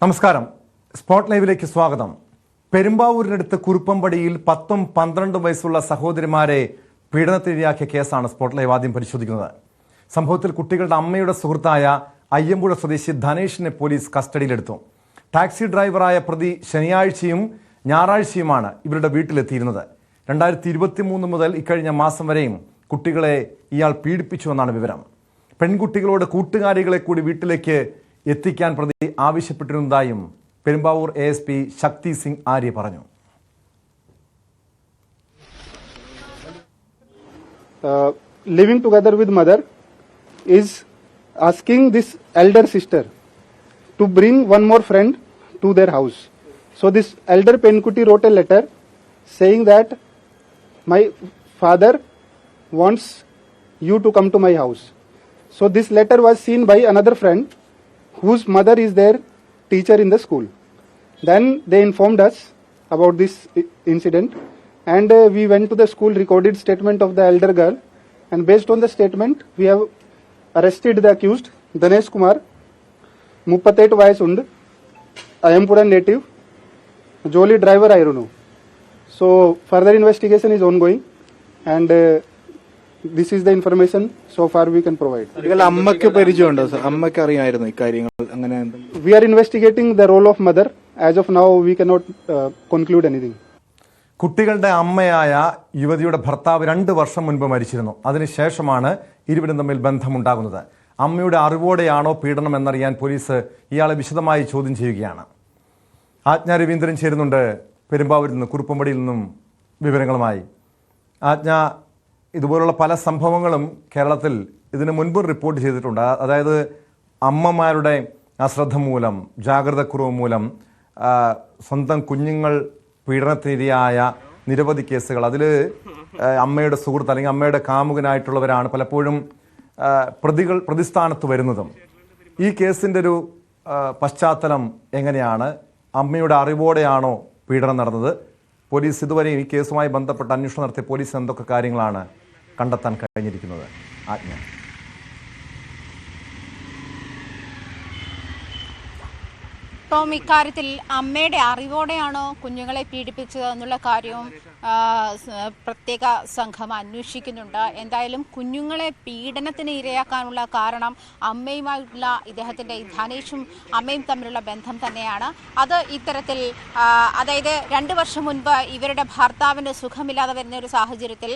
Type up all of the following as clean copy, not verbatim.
നമസ്കാരം. സ്പോട്ട് ലൈവിലേക്ക് സ്വാഗതം. പെരുമ്പാവൂരിനടുത്ത് കുറുപ്പമ്പടിയിൽ 10-12 വയസ്സുള്ള സഹോദരിമാരെ പീഡനത്തിനിരയാക്കിയ കേസാണ് സ്പോട്ട് ലൈവ് ആദ്യം പരിശോധിക്കുന്നത്. സംഭവത്തിൽ കുട്ടികളുടെ അമ്മയുടെ സുഹൃത്തായ അയ്യമ്പുഴ സ്വദേശി ധനേഷിനെ പോലീസ് കസ്റ്റഡിയിലെടുത്തു. ടാക്സി ഡ്രൈവറായ പ്രതി ശനിയാഴ്ചയും ഞായറാഴ്ചയുമാണ് ഇവരുടെ വീട്ടിലെത്തിയിരുന്നത്. 2023 മുതൽ ഇക്കഴിഞ്ഞ മാസം വരെയും കുട്ടികളെ ഇയാൾ പീഡിപ്പിച്ചുവെന്നാണ് വിവരം. പെൺകുട്ടികളോട് കൂട്ടുകാരികളെ കൂടി വീട്ടിലേക്ക് എത്തിക്കാൻ പ്രതി ആവശ്യപ്പെട്ടിരുന്നതായും പെരുമ്പാവൂർ ASP ശക്തി സിംഗ് ആര്യ പറഞ്ഞു. Living together with mother is asking this elder sister to bring one more friend to their house. So this elder Penkuti wrote a letter saying that my father wants you to come to my house. So this letter was seen by another friend whose mother is their teacher in the school. Then they informed us about this incident and we went to the school, recorded statement of the elder girl, and based on the statement we have arrested the accused Danesh Kumar, 38 vayasund, Ayampura native, jolly driver ayirunu. So further investigation is ongoing and this is the information so far we can provide. We are investigating the role of mother. As of now we cannot conclude anything. കുട്ടികളുടെ അമ്മയായ യുവതിയുടെ ഭർത്താവ് 2 വർഷം മുൻപ് മരിച്ചിരുന്നു. അതിനുശേഷമാണ് ഇരുവരും തമ്മിൽ ബന്ധമുണ്ടാകുന്നത്. അമ്മയുടെ അറിവോടെയാണോ പീഡനം എന്നറിയാൻ പോലീസ് ഇയാളെ വിശദമായി ചോദ്യം ചെയ്യുകയാണ്. ആജ്ഞ രവീന്ദ്രൻ ചേരുന്നുണ്ട് പെരുമ്പാവൂരിൽ നിന്ന്, കുറുപ്പമ്പടിയിൽ നിന്നും വിവരങ്ങളുമായി. ആജ്ഞ, ഇതുപോലുള്ള പല സംഭവങ്ങളും കേരളത്തിൽ ഇതിനു മുൻപ് റിപ്പോർട്ട് ചെയ്തിട്ടുണ്ട്. അതായത് അമ്മമാരുടെ അശ്രദ്ധ മൂലം, ജാഗ്രതക്കുറവ് മൂലം സ്വന്തം കുഞ്ഞുങ്ങൾ പീഡനത്തിനിരയായ നിരവധി കേസുകൾ. അതിൽ അമ്മയുടെ സുഹൃത്ത് അല്ലെങ്കിൽ അമ്മയുടെ കാമുകനായിട്ടുള്ളവരാണ് പലപ്പോഴും പ്രതിസ്ഥാനത്ത് വരുന്നതും. ഈ കേസിൻ്റെ ഒരു പശ്ചാത്തലം എങ്ങനെയാണ്? അമ്മയുടെ അറിവോടെയാണോ പീഡനം നടന്നത്? പോലീസ് ഇതുവരെയും ഈ കേസുമായി ബന്ധപ്പെട്ട് അന്വേഷണം നടത്തിയ പോലീസ് എന്തൊക്കെ കാര്യങ്ങളാണ് കണ്ടെത്താൻ കഴിഞ്ഞിരിക്കുന്നത്? ആജ്ഞ. ടോം, ഇക്കാര്യത്തിൽ അമ്മയുടെ അറിവോടെയാണോ കുഞ്ഞുങ്ങളെ പീഡിപ്പിച്ചത് എന്നുള്ള കാര്യവും പ്രത്യേക സംഘം അന്വേഷിക്കുന്നുണ്ട്. എന്തായാലും കുഞ്ഞുങ്ങളെ പീഡനത്തിന് ഇരയാക്കാനുള്ള കാരണം അമ്മയുമായിട്ടുള്ള ഇദ്ദേഹത്തിൻ്റെ ധനേഷും അമ്മയും തമ്മിലുള്ള ബന്ധം തന്നെയാണ്. അത് ഇത്തരത്തിൽ അതായത് 2 വർഷം മുൻപ് ഇവരുടെ ഭർത്താവിന് സുഖമില്ലാതെ വരുന്ന ഒരു സാഹചര്യത്തിൽ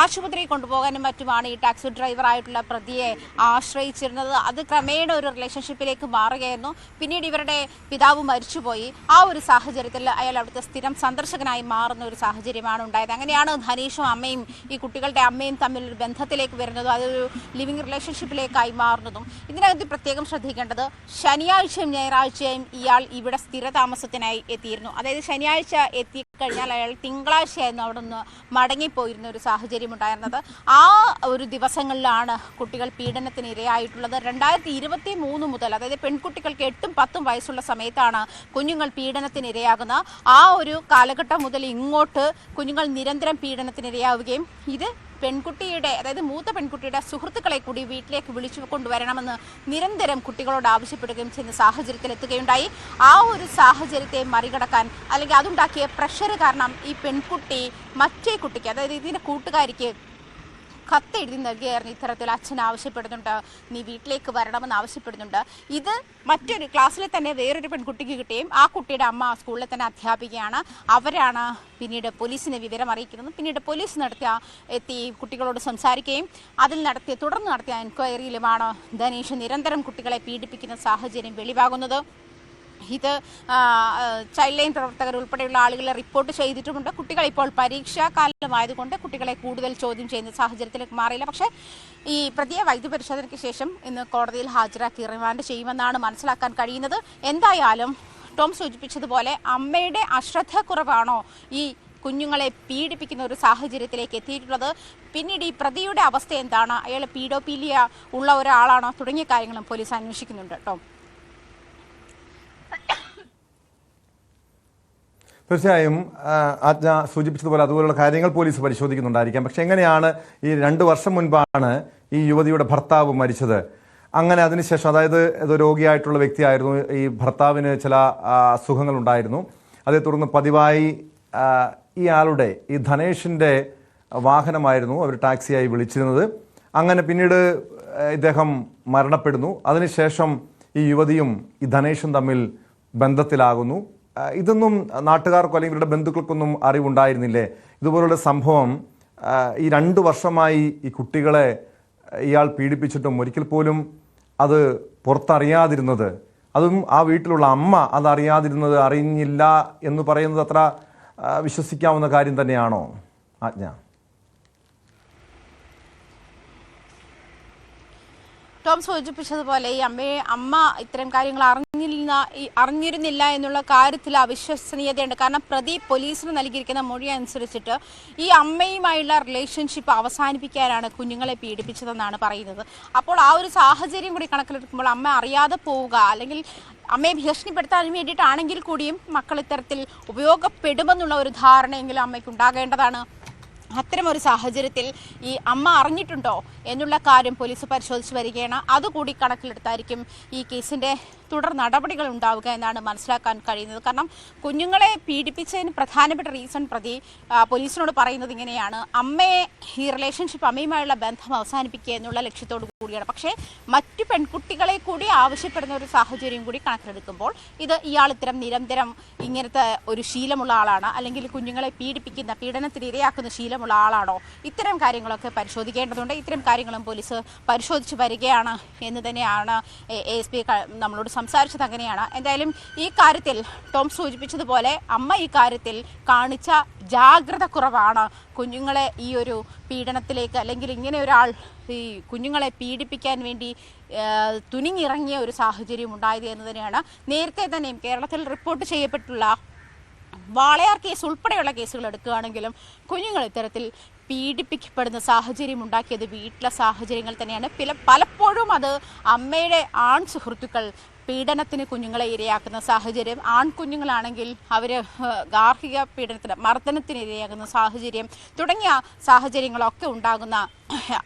ആശുപത്രിയിൽ കൊണ്ടുപോകാനും മറ്റുമാണ് ഈ ടാക്സി ഡ്രൈവറായിട്ടുള്ള പ്രതിയെ ആശ്രയിച്ചിരുന്നത്. അത് ക്രമേണ ഒരു റിലേഷൻഷിപ്പിലേക്ക് മാറുകയായിരുന്നു. പിന്നീട് ഇവരുടെ പിതാവ് മരിച്ചുപോയി. ആ ഒരു സാഹചര്യത്തിൽ അയാൾ അവിടുത്തെ സ്ഥിരം സന്ദർശകനായി മാറുന്ന ഒരു സാഹചര്യമാണ് ഉണ്ടായത്. അങ്ങനെയാണ് ധനീഷും അമ്മയും ഈ കുട്ടികളുടെ അമ്മയും തമ്മിലൊരു ബന്ധത്തിലേക്ക് വരുന്നതും അതൊരു ലിവിങ് റിലേഷൻഷിപ്പിലേക്കായി മാറുന്നതും. ഇതിനകത്ത് പ്രത്യേകം ശ്രദ്ധിക്കേണ്ടത് ശനിയാഴ്ചയും ഞായറാഴ്ചയും ഇയാൾ ഇവിടെ സ്ഥിരതാമസത്തിനായി എത്തിയിരുന്നു. അതായത് ശനിയാഴ്ച എത്തിക്കഴിഞ്ഞാൽ അയാൾ തിങ്കളാഴ്ചയായിരുന്നു അവിടെ നിന്ന് മടങ്ങിപ്പോയിരുന്ന ഒരു സാഹചര്യം ഉണ്ടായിരുന്നത്. ആ ഒരു ദിവസങ്ങളിലാണ് കുട്ടികൾ പീഡനത്തിന് ഇരയായിട്ടുള്ളത്. 2023 മുതൽ, അതായത് പെൺകുട്ടികൾക്ക് 8-10 വയസ്സുള്ള സമയത്താണ് കുഞ്ഞുങ്ങൾ പീഡനത്തിന് ഇരയാകുന്നത്. ആ ഒരു കാലഘട്ടം മുതൽ ഇങ്ങോട്ട് കുഞ്ഞുങ്ങൾ നിരന്തരം പീഡനത്തിന് ഇരയാവുകയും ഇത് പെൺകുട്ടിയുടെ, അതായത് മൂത്ത പെൺകുട്ടിയുടെ സുഹൃത്തുക്കളെ കൂടി വീട്ടിലേക്ക് വിളിച്ചു കൊണ്ടുവരണമെന്ന് നിരന്തരം കുട്ടികളോട് ആവശ്യപ്പെടുകയും ചെയ്യുന്ന സാഹചര്യത്തിൽ എത്തുകയുണ്ടായി. ആ ഒരു സാഹചര്യത്തെ മറികടക്കാൻ അല്ലെങ്കിൽ അതുണ്ടാക്കിയ പ്രഷർ കാരണം ഈ പെൺകുട്ടി മറ്റേ കുട്ടിക്ക്, അതായത് ഇതിൻ്റെ കൂട്ടുകാരിക്ക് കത്തെഴുതി നൽകുകയായിരുന്നു. ഇത്തരത്തിൽ അച്ഛൻ ആവശ്യപ്പെടുന്നുണ്ട്, നീ വീട്ടിലേക്ക് വരണമെന്ന് ആവശ്യപ്പെടുന്നുണ്ട്. ഇത് മറ്റൊരു ക്ലാസ്സിലെ തന്നെ വേറൊരു പെൺകുട്ടിക്ക് കിട്ടുകയും ആ കുട്ടിയുടെ അമ്മ സ്കൂളിലെ തന്നെ അധ്യാപികയാണ്. അവരാണ് പിന്നീട് പോലീസിനെ വിവരം അറിയിക്കുന്നത്. പിന്നീട് പോലീസ് എത്തി കുട്ടികളോട് സംസാരിക്കുകയും തുടർന്ന് നടത്തിയ എൻക്വയറിയിലുമാണ് ധനീഷ് നിരന്തരം കുട്ടികളെ പീഡിപ്പിക്കുന്ന സാഹചര്യം വെളിവാകുന്നത്. ഇത് ചൈൽഡ് ലൈൻ പ്രവർത്തകർ ഉൾപ്പെടെയുള്ള ആളുകളെ റിപ്പോർട്ട് ചെയ്തിട്ടുമുണ്ട്. കുട്ടികൾ ഇപ്പോൾ പരീക്ഷാ കാലമായതുകൊണ്ട് കുട്ടികളെ കൂടുതൽ ചോദ്യം ചെയ്യുന്ന സാഹചര്യത്തിലേക്ക് മാറിയില്ല. പക്ഷേ ഈ പ്രതിയെ വൈദ്യപരിശോധനയ്ക്ക് ശേഷം ഇന്ന് കോടതിയിൽ ഹാജരാക്കി റിമാൻഡ് ചെയ്യുമെന്നാണ് മനസ്സിലാക്കാൻ കഴിയുന്നത്. എന്തായാലും ടോം സൂചിപ്പിച്ചതുപോലെ അമ്മയുടെ അശ്രദ്ധക്കുറവാണോ ഈ കുഞ്ഞുങ്ങളെ പീഡിപ്പിക്കുന്ന ഒരു സാഹചര്യത്തിലേക്ക് എത്തിയിട്ടുള്ളത്? പിന്നീട് ഈ പ്രതിയുടെ അവസ്ഥ എന്താണ്? അയാൾ പീഡോഫീലിയ ഉള്ള ഒരാളാണോ? തുടങ്ങിയ കാര്യങ്ങളും പോലീസ് അന്വേഷിക്കുന്നുണ്ട്. ടോം, തീർച്ചയായും ആജ്ഞ സൂചിപ്പിച്ചതുപോലെ അതുപോലുള്ള കാര്യങ്ങൾ പോലീസ് പരിശോധിക്കുന്നുണ്ടായിരിക്കാം. പക്ഷെ എങ്ങനെയാണ് ഈ 2 വർഷം മുൻപാണ് ഈ യുവതിയുടെ ഭർത്താവ് മരിച്ചത്? അങ്ങനെ അതിനുശേഷം, അതായത് ഇത് രോഗിയായിട്ടുള്ള വ്യക്തിയായിരുന്നു, ഈ ഭർത്താവിന് ചില അസുഖങ്ങളുണ്ടായിരുന്നു. അതേ തുടർന്ന് പതിവായി ഈ ധനേഷിൻ്റെ വാഹനമായിരുന്നു അവർ ടാക്സിയായി വിളിച്ചിരുന്നത്. അങ്ങനെ പിന്നീട് ഇദ്ദേഹം മരണപ്പെടുന്നു. അതിനുശേഷം ഈ യുവതിയും ഈ ധനേഷും തമ്മിൽ ബന്ധത്തിലാകുന്നു. ഇതൊന്നും നാട്ടുകാർക്കോ അല്ലെങ്കിൽ ഇവരുടെ ബന്ധുക്കൾക്കൊന്നും അറിവുണ്ടായിരുന്നില്ലേ? ഇതുപോലുള്ള സംഭവം ഈ 2 വർഷമായി ഈ കുട്ടികളെ ഇയാൾ പീഡിപ്പിച്ചിട്ടും ഒരിക്കൽ പോലും അത് പുറത്തറിയാതിരുന്നത്, അതും ആ വീട്ടിലുള്ള അമ്മ അതറിയാതിരുന്നത്, അറിഞ്ഞില്ല എന്ന് പറയുന്നത് അത്ര വിശ്വസിക്കാവുന്ന കാര്യം തന്നെയാണോ ആജ്ഞ? ടോം സൂചിപ്പിച്ചതുപോലെ ഈ അമ്മ ഇത്തരം കാര്യങ്ങൾ അറിഞ്ഞിരുന്നില്ല എന്നുള്ള കാര്യത്തിൽ അവിശ്വസനീയതയുണ്ട്. കാരണം പ്രതി പോലീസിന് നൽകിയിരിക്കുന്ന മൊഴി അനുസരിച്ചിട്ട് ഈ അമ്മയുമായുള്ള റിലേഷൻഷിപ്പ് അവസാനിപ്പിക്കാനാണ് കുഞ്ഞുങ്ങളെ പീഡിപ്പിച്ചതെന്നാണ് പറയുന്നത്. അപ്പോൾ ആ ഒരു സാഹചര്യം കൂടി കണക്കിലെടുക്കുമ്പോൾ അമ്മ അറിയാതെ പോവുക, അല്ലെങ്കിൽ അമ്മയെ ഭീഷണിപ്പെടുത്താൻ വേണ്ടിയിട്ടാണെങ്കിൽ കൂടിയും മക്കൾ ഇത്തരത്തിൽ ഉപയോഗപ്പെടുമെന്നുള്ള ഒരു ധാരണയെങ്കിലും അമ്മയ്ക്ക് ഉണ്ടാകേണ്ടതാണ്. അത്തരമൊരു സാഹചര്യത്തിൽ ഈ അമ്മ അറിഞ്ഞിട്ടുണ്ടോ എന്നുള്ള കാര്യം പോലീസ് പരിശോധിച്ച് വരികയാണ്. അതുകൂടി കണക്കിലെടുത്തായിരിക്കും ഈ കേസിൻ്റെ തുടർ നടപടികൾ ഉണ്ടാവുക എന്നാണ് മനസ്സിലാക്കാൻ കഴിയുന്നത്. കാരണം കുഞ്ഞുങ്ങളെ പീഡിപ്പിച്ചതിന് പ്രധാനപ്പെട്ട റീസൺ പ്രതി പോലീസിനോട് പറയുന്നത് ഇങ്ങനെയാണ്: അമ്മയെ ഈ റിലേഷൻഷിപ്പ്, അമ്മയുമായുള്ള ബന്ധം അവസാനിപ്പിക്കുക എന്നുള്ള ലക്ഷ്യത്തോടു കൂടിയാണ്. പക്ഷേ മറ്റു പെൺകുട്ടികളെ കൂടി ആവശ്യപ്പെടുന്ന ഒരു സാഹചര്യം കൂടി കണക്കിലെടുക്കുമ്പോൾ ഇയാൾ നിരന്തരം ഇങ്ങനത്തെ ഒരു ശീലമുള്ള ആളാണ്, അല്ലെങ്കിൽ കുഞ്ഞുങ്ങളെ പീഡനത്തിന് ഇരയാക്കുന്ന ശീലമുള്ള ആളാണോ? ഇത്തരം കാര്യങ്ങളൊക്കെ പരിശോധിക്കേണ്ടതുണ്ട്. ഇത്തരം കാര്യങ്ങളും പോലീസ് പരിശോധിച്ച് വരികയാണ് എന്ന് തന്നെയാണ് ASP നമ്മളോട് സംസാരിച്ചത്. അങ്ങനെയാണ്. എന്തായാലും ഈ കാര്യത്തിൽ ടോം സൂചിപ്പിച്ചതുപോലെ അമ്മ ഈ കാര്യത്തിൽ കാണിച്ച ജാഗ്രത കുറവാണ് കുഞ്ഞുങ്ങളെ ഈ ഒരു പീഡനത്തിലേക്ക്, അല്ലെങ്കിൽ ഇങ്ങനെ ഒരാൾ ഈ കുഞ്ഞുങ്ങളെ പീഡിപ്പിക്കാൻ വേണ്ടി തുനിഞ്ഞിറങ്ങിയ ഒരു സാഹചര്യം ഉണ്ടായത് എന്ന് തന്നെയാണ്. നേരത്തെ തന്നെയും കേരളത്തിൽ റിപ്പോർട്ട് ചെയ്യപ്പെട്ടുള്ള വാളയാർ കേസ് ഉൾപ്പെടെയുള്ള കേസുകൾ എടുക്കുകയാണെങ്കിലും കുഞ്ഞുങ്ങൾ ഇത്തരത്തിൽ പീഡിപ്പിക്കപ്പെടുന്ന സാഹചര്യം ഉണ്ടാക്കിയത് വീട്ടിലെ സാഹചര്യങ്ങൾ തന്നെയാണ്. പലപ്പോഴും അത് അമ്മയുടെ ആൺ സുഹൃത്തുക്കൾ പീഡനത്തിന് കുഞ്ഞുങ്ങളെ ഇരയാക്കുന്ന സാഹചര്യം, ആൺകുഞ്ഞുങ്ങളാണെങ്കിൽ അവർ ഗാർഹിക പീഡനത്തിന്, മർദ്ദനത്തിന് ഇരയാകുന്ന സാഹചര്യം തുടങ്ങിയ സാഹചര്യങ്ങളൊക്കെ ഉണ്ടാകുന്ന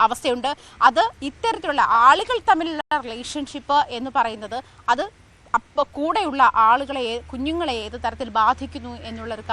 അവസ്ഥയുണ്ട്. അത് ഇത്തരത്തിലുള്ള ആളുകൾ തമ്മിലുള്ള റിലേഷൻഷിപ്പ് എന്ന് പറയുന്നത് അത് അപ്പോൾ കൂടെയുള്ള കുഞ്ഞുങ്ങളെ ഏത് തരത്തിൽ ബാധിക്കുന്നു എന്നുള്ളൊരു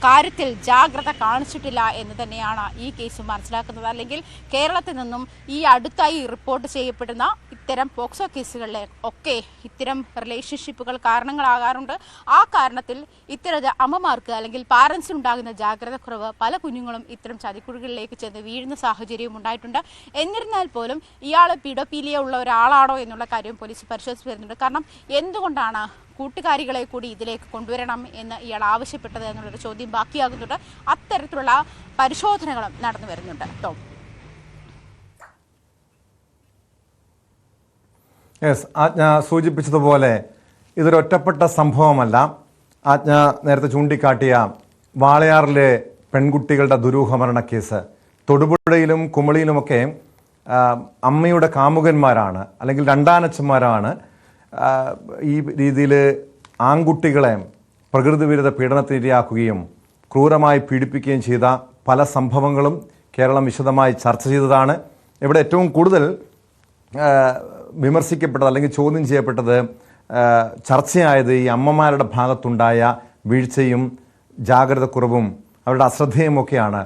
കാര്യത്തിൽ ജാഗ്രത കാണിച്ചിട്ടില്ല എന്ന് തന്നെയാണ് ഈ കേസ് മനസ്സിലാക്കുന്നത്. അല്ലെങ്കിൽ കേരളത്തിൽ നിന്നും ഈ അടുത്തായി റിപ്പോർട്ട് ചെയ്യപ്പെടുന്ന ഇത്തരം പോക്സോ കേസുകളിലെ ഒക്കെ ഇത്തരം റിലേഷൻഷിപ്പുകൾ കാരണങ്ങളാകാറുണ്ട്. ആ കാരണത്തിൽ ഇത്തരം അമ്മമാർക്ക് അല്ലെങ്കിൽ പാരൻസിനുണ്ടാകുന്ന ജാഗ്രത കുറവ് പല കുഞ്ഞുങ്ങളും ഇത്തരം ചതിക്കുഴികളിലേക്ക് ചെന്ന് വീഴുന്ന സാഹചര്യവും ഉണ്ടായിട്ടുണ്ട്. എന്നിരുന്നാൽ പോലും ഇയാൾ പീഡോഫീലിയ ഉള്ള ഒരാളാണോ എന്നുള്ള കാര്യം പോലീസ് പരിശോധിച്ച് വരുന്നുണ്ട്. കാരണം എന്തുകൊണ്ടാണ് കൂട്ടുകാരികളെ കൂടി ഇതിലേക്ക് കൊണ്ടുവരണം എന്ന് ഇയാൾ ആവശ്യപ്പെട്ടത് എന്നുള്ളൊരു ചോദ്യം ബാക്കിയാകുന്നുണ്ട്. അത്തരത്തിലുള്ള പരിശോധനകളും നടന്നു വരുന്നുണ്ട്. ടോം. ആജ്ഞ സൂചിപ്പിച്ചതുപോലെ ഇതൊരു ഒറ്റപ്പെട്ട സംഭവമല്ല. ആജ്ഞ നേരത്തെ ചൂണ്ടിക്കാട്ടിയ വാളയാറിലെ പെൺകുട്ടികളുടെ ദുരൂഹമരണ കേസ്, തൊടുപുഴയിലും കുമളിയിലുമൊക്കെ അമ്മയുടെ കാമുകന്മാരാണ് അല്ലെങ്കിൽ രണ്ടാനച്ഛന്മാരാണ് ഈ രീതിയിൽ ആൺകുട്ടികളെ പ്രകൃതിവിരുദ്ധ പീഡനത്തിനിരയാക്കുകയും ക്രൂരമായി പീഡിപ്പിക്കുകയും ചെയ്ത പല സംഭവങ്ങളും കേരളം വിശദമായി ചർച്ച ചെയ്തതാണ്. ഇവിടെ ഏറ്റവും കൂടുതൽ വിമർശിക്കപ്പെട്ടത് അല്ലെങ്കിൽ ചോദ്യം ചെയ്യപ്പെട്ടത്, ചർച്ചയായത് ഈ അമ്മമാരുടെ ഭാഗത്തുണ്ടായ വീഴ്ചയും ജാഗ്രത കുറവും അവരുടെ അശ്രദ്ധയുമൊക്കെയാണ്.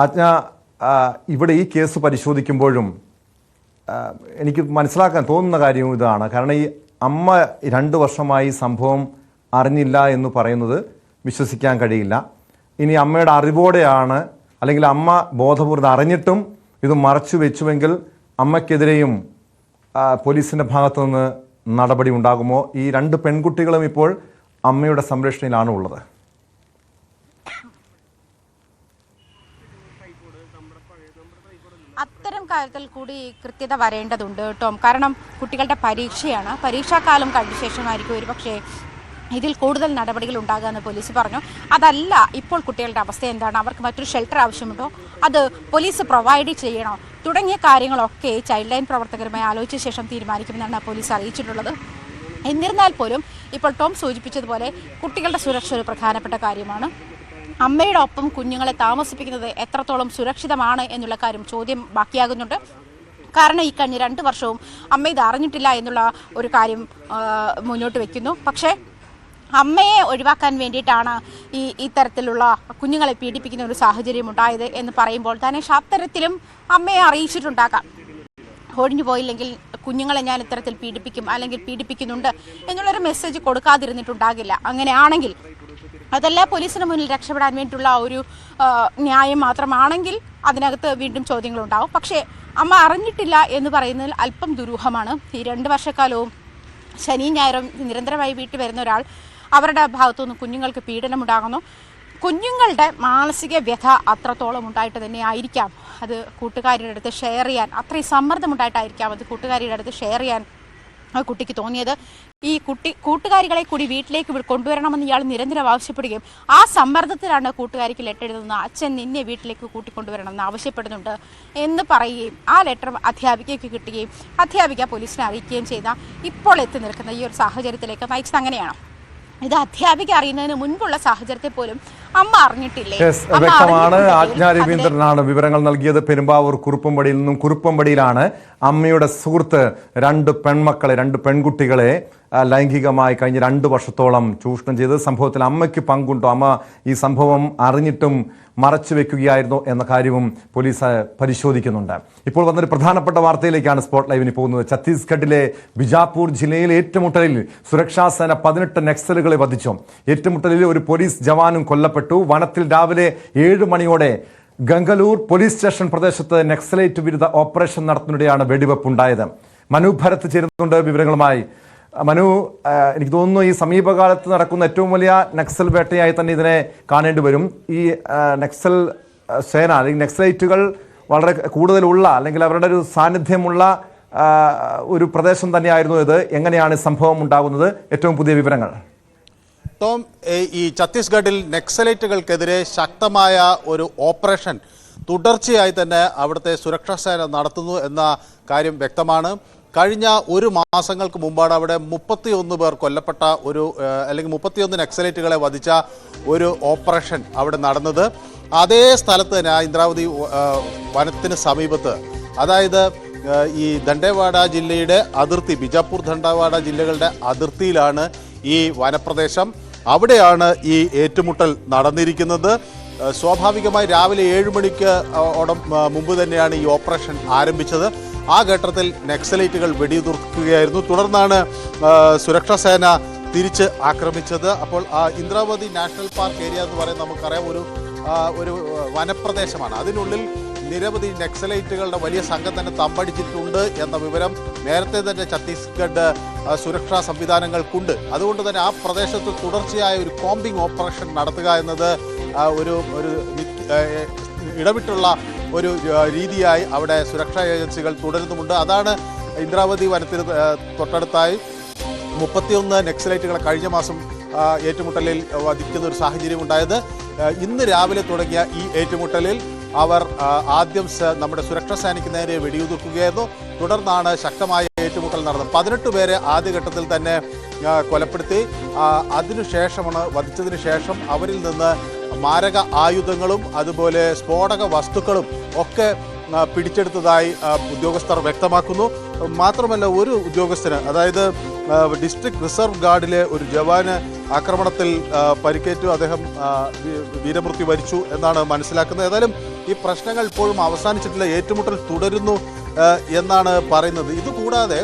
ആജ്ഞ ഇവിടെ ഈ കേസ് പരിശോധിക്കുമ്പോഴും എനിക്ക് മനസ്സിലാക്കാൻ തോന്നുന്ന കാര്യവും ഇതാണ്. കാരണം ഈ അമ്മ 2 വർഷമായി സംഭവം അറിഞ്ഞില്ല എന്ന് പറയുന്നത് വിശ്വസിക്കാൻ കഴിയില്ല. ഇനി അമ്മയുടെ അറിവോടെയാണ്, അല്ലെങ്കിൽ അമ്മ ബോധപൂർവ്വം അറിഞ്ഞിട്ടും ഇത് മറച്ചു വെച്ചുവെങ്കിൽ അമ്മയ്ക്കെതിരെയും പോലീസിൻ്റെ ഭാഗത്തുനിന്ന് നടപടി ഉണ്ടാകുമോ? ഈ 2 പെൺകുട്ടികളും ഇപ്പോൾ അമ്മയുടെ സംരക്ഷണയിലാണ് ഉള്ളത്. അത്തരം കാര്യത്തിൽ കൂടി കൃത്യത വരേണ്ടതുണ്ട് ടോം. കാരണം കുട്ടികളുടെ പരീക്ഷയാണ്, പരീക്ഷാക്കാലം കഴിഞ്ഞ ശേഷമായിരിക്കും ഒരുപക്ഷേ ഇതിൽ കൂടുതൽ നടപടികൾ ഉണ്ടാകുമെന്ന് പോലീസ് പറഞ്ഞു. അതല്ല, ഇപ്പോൾ കുട്ടികളുടെ അവസ്ഥ എന്താണ്, അവർക്ക് മറ്റൊരു ഷെൽട്ടർ ആവശ്യമുണ്ടോ, അത് പോലീസ് പ്രൊവൈഡ് ചെയ്യണോ, തുടങ്ങിയ കാര്യങ്ങളൊക്കെ ചൈൽഡ് ലൈൻ പ്രവർത്തകരുമായി ആലോചിച്ച ശേഷം തീരുമാനിക്കുമെന്നാണ് പോലീസ് അറിയിച്ചിട്ടുള്ളത്. എന്നിരുന്നാൽ പോലും ഇപ്പോൾ ടോം സൂചിപ്പിച്ചതുപോലെ കുട്ടികളുടെ സുരക്ഷ ഒരു പ്രധാനപ്പെട്ട കാര്യമാണ്. അമ്മയുടെ ഒപ്പം കുഞ്ഞുങ്ങളെ താമസിപ്പിക്കുന്നത് എത്രത്തോളം സുരക്ഷിതമാണ് എന്നുള്ള കാര്യം ചോദ്യം ബാക്കിയാകുന്നുണ്ട്. കാരണം ഈ കഴിഞ്ഞ 2 വർഷവും അമ്മ ഇത് അറിഞ്ഞിട്ടില്ല എന്നുള്ള ഒരു കാര്യം മുന്നോട്ട് വയ്ക്കുന്നു. പക്ഷേ അമ്മയെ ഒഴിവാക്കാൻ വേണ്ടിയിട്ടാണ് ഇത്തരത്തിലുള്ള കുഞ്ഞുങ്ങളെ പീഡിപ്പിക്കുന്ന ഒരു സാഹചര്യം ഉണ്ടായത് എന്ന് പറയുമ്പോൾ തന്നെ അത്തരത്തിലും അമ്മയെ അറിയിച്ചിട്ടുണ്ടാകാം. ഒഴിഞ്ഞു പോയില്ലെങ്കിൽ കുഞ്ഞുങ്ങളെ ഞാൻ ഇത്തരത്തിൽ പീഡിപ്പിക്കും അല്ലെങ്കിൽ പീഡിപ്പിക്കുന്നുണ്ട് എന്നുള്ളൊരു മെസ്സേജ് കൊടുക്കാതിരുന്നിട്ടുണ്ടാകില്ല. അങ്ങനെയാണെങ്കിൽ അതല്ല പോലീസിന് മുന്നിൽ രക്ഷപ്പെടാൻ വേണ്ടിയിട്ടുള്ള ഒരു ന്യായം മാത്രമാണെങ്കിൽ അതിനകത്ത് വീണ്ടും ചോദ്യങ്ങളുണ്ടാവും. പക്ഷേ അമ്മ അറിഞ്ഞിട്ടില്ല എന്ന് പറയുന്നതിൽ അല്പം ദുരൂഹമാണ്. ഈ 2 വർഷക്കാലവും ശനിയും ഞായറും നിരന്തരമായി വീട്ടിൽ വരുന്ന ഒരാൾ അവരുടെ ഭാഗത്തുനിന്ന് കുഞ്ഞുങ്ങൾക്ക് പീഡനമുണ്ടാകുന്നു. കുഞ്ഞുങ്ങളുടെ മാനസിക വ്യഥ അത്രത്തോളം ഉണ്ടായിട്ട് തന്നെ ആയിരിക്കാം അത് കൂട്ടുകാരിയുടെ അടുത്ത് ഷെയർ ചെയ്യാൻ, അത്രയും സമ്മർദ്ദമുണ്ടായിട്ടായിരിക്കാം അത് കൂട്ടുകാരിയുടെ അടുത്ത് ഷെയർ ചെയ്യാൻ ആ കുട്ടിക്ക് തോന്നിയത്. ഈ കൂട്ടുകാരികളെ കൂടി വീട്ടിലേക്ക് കൊണ്ടുവരണമെന്ന് ഇയാൾ നിരന്തരം ആവശ്യപ്പെടുകയും ആ സമ്മർദ്ദത്തിലാണ് കൂട്ടുകാരിക്ക് ലെറ്റർ എഴുതുന്നത്. അച്ഛൻ നിന്നെ വീട്ടിലേക്ക് കൂട്ടിക്കൊണ്ടുവരണമെന്ന് ആവശ്യപ്പെടുന്നുണ്ട് എന്ന് പറയുകയും ആ ലെറ്റർ അധ്യാപികയ്ക്ക് കിട്ടുകയും അധ്യാപിക പോലീസിനെ അറിയിക്കുകയും ചെയ്ത ഇപ്പോൾ എത്തി നിൽക്കുന്ന ഈ ഒരു സാഹചര്യത്തിലേക്ക് നയിച്ചത് അങ്ങനെയാണ്. ഇത് അധ്യാപിക അറിയുന്നതിന് മുൻപുള്ള സാഹചര്യത്തെ പോലും അമ്മ അറിഞ്ഞിട്ടില്ലേ? വ്യക്തമാണ്. ആജ്ഞ രവീന്ദ്രനാണ് വിവരങ്ങൾ നൽകിയത്. പെരുമ്പാവൂർ കുറുപ്പമ്പടിയിൽ നിന്നും. കുറുപ്പമ്പടിയിലാണ് അമ്മയുടെ സുഹൃത്ത് 2 പെൺമക്കളെ 2 പെൺകുട്ടികളെ ലൈംഗികമായി കഴിഞ്ഞ 2 വർഷത്തോളം ചൂഷണം ചെയ്തത്. സംഭവത്തിൽ അമ്മയ്ക്ക് പങ്കുണ്ടോ, അമ്മ ഈ സംഭവം അറിഞ്ഞിട്ടും മറച്ചു വെക്കുകയായിരുന്നു എന്ന കാര്യവും പോലീസ് പരിശോധിക്കുന്നുണ്ട്. ഇപ്പോൾ വന്നൊരു പ്രധാനപ്പെട്ട വാർത്തയിലേക്കാണ് സ്പോട്ട് ലൈവിന് പോകുന്നത്. ഛത്തീസ്ഗഡിലെ ബിജാപൂർ ജില്ലയിൽ ഏറ്റുമുട്ടലിൽ സുരക്ഷാ സേന 18 നക്സലുകളെ വധിച്ചു. ഏറ്റുമുട്ടലിൽ ഒരു പോലീസ് ജവാനും കൊല്ലപ്പെട്ടു. വനത്തിൽ രാവിലെ 7 മണിയോടെ ഗംഗലൂർ പോലീസ് സ്റ്റേഷൻ പ്രദേശത്ത് നക്സലൈറ്റ് വിരുദ്ധ ഓപ്പറേഷൻ നടത്തുന്നതിനിടെയാണ് വെടിവെപ്പുണ്ടായത്. മനു ഭരത് ചേരുന്നുണ്ട് വിവരങ്ങളുമായി. മനു, എനിക്ക് തോന്നുന്നു ഈ സമീപകാലത്ത് നടക്കുന്ന ഏറ്റവും വലിയ നക്സൽ വേട്ടയായി തന്നെ ഇതിനെ കാണേണ്ടി വരും. ഈ നക്സൽ സേന അല്ലെങ്കിൽ നക്സലൈറ്റുകൾ വളരെ കൂടുതലുള്ള അല്ലെങ്കിൽ അവരുടെ ഒരു സാന്നിധ്യമുള്ള ഒരു പ്രദേശം തന്നെയായിരുന്നു ഇത്. എങ്ങനെയാണ് സംഭവം ഉണ്ടാകുന്നത്? ഏറ്റവും പുതിയ വിവരങ്ങൾ. ടോം, ഈ ഛത്തീസ്ഗഡിൽ നക്സലൈറ്റുകൾക്കെതിരെ ശക്തമായ ഒരു ഓപ്പറേഷൻ തുടർച്ചയായി തന്നെ അവിടുത്തെ സുരക്ഷാ സേന നടത്തുന്നു എന്ന കാര്യം വ്യക്തമാണ്. കഴിഞ്ഞ 1 മാസങ്ങൾക്ക് മുമ്പാണ് അവിടെ 31 പേർ കൊല്ലപ്പെട്ട അല്ലെങ്കിൽ 31 നക്സലൈറ്റുകളെ വധിച്ച ഒരു ഓപ്പറേഷൻ അവിടെ നടന്നത്. അതേ സ്ഥലത്ത് തന്നെ ഇന്ദ്രാവതി വനത്തിന് സമീപത്ത്, അതായത് ഈ ദണ്ഡേവാഡ ജില്ലയുടെ അതിർത്തി, ബിജാപൂർ ദണ്ഡേവാഡ ജില്ലകളുടെ അതിർത്തിയിലാണ് ഈ വനപ്രദേശം. അവിടെയാണ് ഈ ഏറ്റുമുട്ടൽ നടന്നിരിക്കുന്നത്. സ്വാഭാവികമായി രാവിലെ 7 മണിക്ക് മുമ്പ് തന്നെയാണ് ഈ ഓപ്പറേഷൻ ആരംഭിച്ചത്. ആ ഘട്ടത്തിൽ നക്സലൈറ്റുകൾ വെടിയുതിർക്കുകയായിരുന്നു. തുടർന്നാണ് സുരക്ഷാ സേന തിരിച്ച് ആക്രമിച്ചത്. അപ്പോൾ ഇന്ദ്രാവതി നാഷണൽ പാർക്ക് ഏരിയ എന്ന് പറയുന്നത് നമുക്കറിയാം ഒരു വനപ്രദേശമാണ്. അതിനുള്ളിൽ നിരവധി നക്സലൈറ്റുകളുടെ വലിയ സംഘം തന്നെ തമ്പടിച്ചിട്ടുണ്ട് എന്ന വിവരം നേരത്തെ തന്നെ ഛത്തീസ്ഗഡ് സുരക്ഷാ സംവിധാനങ്ങൾക്കുണ്ട്. അതുകൊണ്ട് തന്നെ ആ പ്രദേശത്ത് തുടർച്ചയായ ഒരു കോമ്പിംഗ് ഓപ്പറേഷൻ നടത്തുക എന്നത് ഒരു ഇടവിട്ടുള്ള ഒരു രീതിയായി അവിടെ സുരക്ഷാ ഏജൻസികൾ തുടരുന്നുമുണ്ട്. അതാണ് ഇന്ദ്രാവതി വനത്തിന് തൊട്ടടുത്തായി 31 നക്സലൈറ്റുകളെ കഴിഞ്ഞ മാസം ഏറ്റുമുട്ടലിൽ വധിക്കുന്ന ഒരു സാഹചര്യം ഉണ്ടായത്. ഇന്ന് രാവിലെ തുടങ്ങിയ ഈ ഏറ്റുമുട്ടലിൽ അവർ ആദ്യം നമ്മുടെ സുരക്ഷാ സേനയ്ക്ക് നേരെ വെടിയുതിർക്കുകയായിരുന്നു. തുടർന്നാണ് ശക്തമായ ഏറ്റുമുട്ടൽ നടന്നത്. 18 പേരെ ആദ്യഘട്ടത്തിൽ തന്നെ കൊലപ്പെടുത്തി. അതിനുശേഷമാണ് വധിച്ചതിന് ശേഷം അവരിൽ നിന്ന് മാരക ആയുധങ്ങളും അതുപോലെ സ്ഫോടക വസ്തുക്കളും ഒക്കെ പിടിച്ചെടുത്തതായി ഉദ്യോഗസ്ഥർ വ്യക്തമാക്കുന്നു. മാത്രമല്ല, ഒരു ഉദ്യോഗസ്ഥന്, അതായത് ഡിസ്ട്രിക്ട് റിസർവ് ഗാർഡിലെ ഒരു ജവാന് ആക്രമണത്തിൽ പരിക്കേറ്റു. അദ്ദേഹം വീരമൃത്യു വരിച്ചു എന്നാണ് മനസ്സിലാക്കുന്നത്. ഏതായാലും ഈ പ്രശ്നങ്ങൾ ഇപ്പോഴും അവസാനിച്ചിട്ടില്ല. ഏറ്റുമുട്ടൽ തുടരുന്നു എന്നാണ് പറയുന്നത്. ഇതുകൂടാതെ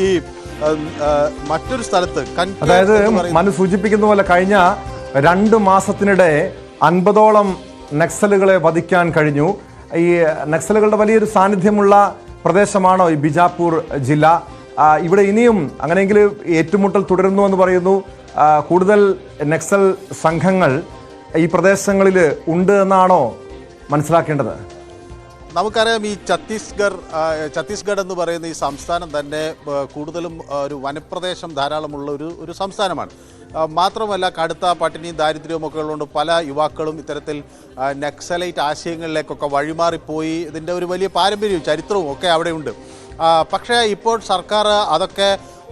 ഈ മറ്റൊരു സ്ഥലത്ത്, അതായത് മനു സൂചിപ്പിക്കുന്ന പോലെ കഴിഞ്ഞ 2 മാസത്തിനിടെ 50ഓളം നക്സലുകളെ വധിക്കാൻ കഴിഞ്ഞു. ഈ നക്സലുകളുടെ വലിയൊരു സാന്നിധ്യമുള്ള പ്രദേശമാണോ ഈ ബിജാപൂർ ജില്ല? ഇവിടെ ഇനിയും അങ്ങനെയെങ്കിൽ ഏറ്റുമുട്ടൽ തുടരുന്നു എന്ന് പറയുന്നു. കൂടുതൽ നക്സൽ സംഘങ്ങൾ ഈ പ്രദേശങ്ങളിൽ ഉണ്ട് എന്നാണോ മനസ്സിലാക്കേണ്ടത്? നമുക്കറിയാം, ഈ ഛത്തീസ്ഗഡ് എന്ന് പറയുന്ന ഈ സംസ്ഥാനം തന്നെ കൂടുതലും ഒരു വനപ്രദേശം ധാരാളമുള്ള ഒരു സംസ്ഥാനമാണ്. മാത്രമല്ല, കടുത്ത പട്ടിണിയും ദാരിദ്ര്യവും ഒക്കെ ഉള്ളതുകൊണ്ട് പല യുവാക്കളും ഇത്തരത്തിൽ നക്സലൈറ്റ് ആശയങ്ങളിലേക്കൊക്കെ വഴിമാറിപ്പോയി. ഇതിൻ്റെ ഒരു വലിയ പാരമ്പര്യവും ചരിത്രവും ഒക്കെ അവിടെയുണ്ട്. പക്ഷേ ഇപ്പോൾ സർക്കാർ അതൊക്കെ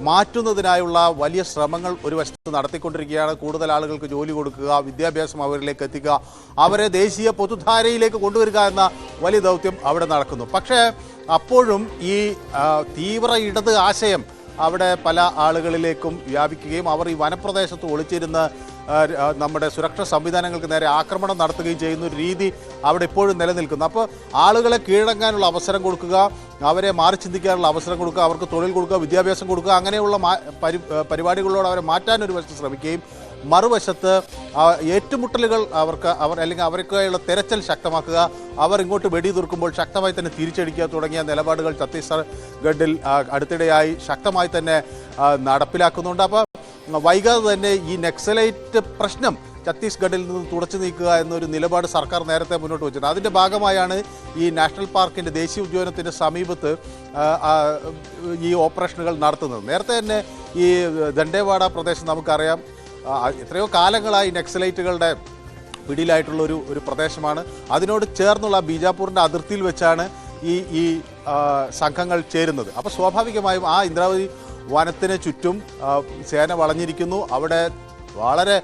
മാറ്റുന്നതിനായുള്ള വലിയ ശ്രമങ്ങൾ ഒരു വശത്ത് നടത്തിക്കൊണ്ടിരിക്കുകയാണ്. കൂടുതൽ ആളുകൾക്ക് ജോലി കൊടുക്കുക, വിദ്യാഭ്യാസം അവരിലേക്ക് എത്തിക്കുക, അവരെ ദേശീയ പൊതുധാരയിലേക്ക് കൊണ്ടുവരിക എന്ന വലിയ ദൗത്യം അവിടെ നടക്കുന്നു. പക്ഷേ അപ്പോഴും ഈ തീവ്ര ഇടത് ആശയം അവിടെ പല ആളുകളിലേക്കും വ്യാപിക്കുകയും അവർ ഈ വനപ്രദേശത്ത് ഒളിച്ചിരുന്ന് നമ്മുടെ സുരക്ഷാ സംവിധാനങ്ങൾക്ക് നേരെ ആക്രമണം നടത്തുകയും ചെയ്യുന്ന ഒരു രീതി അവിടെ ഇപ്പോഴും നിലനിൽക്കുന്നു. അപ്പോൾ ആളുകളെ കീഴടങ്ങാനുള്ള അവസരം കൊടുക്കുക, അവരെ മാറി ചിന്തിക്കാനുള്ള അവസരം കൊടുക്കുക, അവർക്ക് തൊഴിൽ കൊടുക്കുക, വിദ്യാഭ്യാസം കൊടുക്കുക, അങ്ങനെയുള്ള പരിപാടികളോട് അവരെ മാറ്റാൻ ഒരു വശത്ത് ശ്രമിക്കുകയും മറുവശത്ത് ഏറ്റുമുട്ടലുകൾ അല്ലെങ്കിൽ അവർക്കായുള്ള തെരച്ചിൽ ശക്തമാക്കുക, അവർ ഇങ്ങോട്ട് വെടിയുതിർക്കുമ്പോൾ ശക്തമായി തന്നെ തിരിച്ചടിക്കുക തുടങ്ങിയ നിലപാടുകൾ ഛത്തീസ്ഗഡിൽ അടുത്തിടെയായി ശക്തമായി തന്നെ നടപ്പിലാക്കുന്നുണ്ട്. അപ്പോൾ വൈകാതെ തന്നെ ഈ നക്സലൈറ്റ് പ്രശ്നം ഛത്തീസ്ഗഡിൽ നിന്ന് തുടച്ചു നീക്കുക എന്നൊരു നിലപാട് സർക്കാർ നേരത്തെ മുന്നോട്ട് വെച്ചിട്ടുണ്ട്. അതിൻ്റെ ഭാഗമായാണ് ഈ നാഷണൽ പാർക്കിൻ്റെ ദേശീയ ഉദ്യാനത്തിൻ്റെ സമീപത്ത് ഈ ഓപ്പറേഷനുകൾ നടത്തുന്നത്. നേരത്തെ തന്നെ ഈ ദണ്ഡേവാഡ പ്രദേശം നമുക്കറിയാം, എത്രയോ കാലങ്ങളായി നക്സലൈറ്റുകളുടെ പിടിയിലായിട്ടുള്ള ഒരു പ്രദേശമാണ്. അതിനോട് ചേർന്നുള്ള ബീജാപ്പൂരിൻ്റെ അതിർത്തിയിൽ വെച്ചാണ് ഈ സംഘങ്ങൾ ചേരുന്നത്. അപ്പോൾ സ്വാഭാവികമായും ആ ഇന്ദ്രാവതി വനത്തിന് ചുറ്റും സേന വളഞ്ഞിരിക്കുന്നു. അവിടെ വളരെ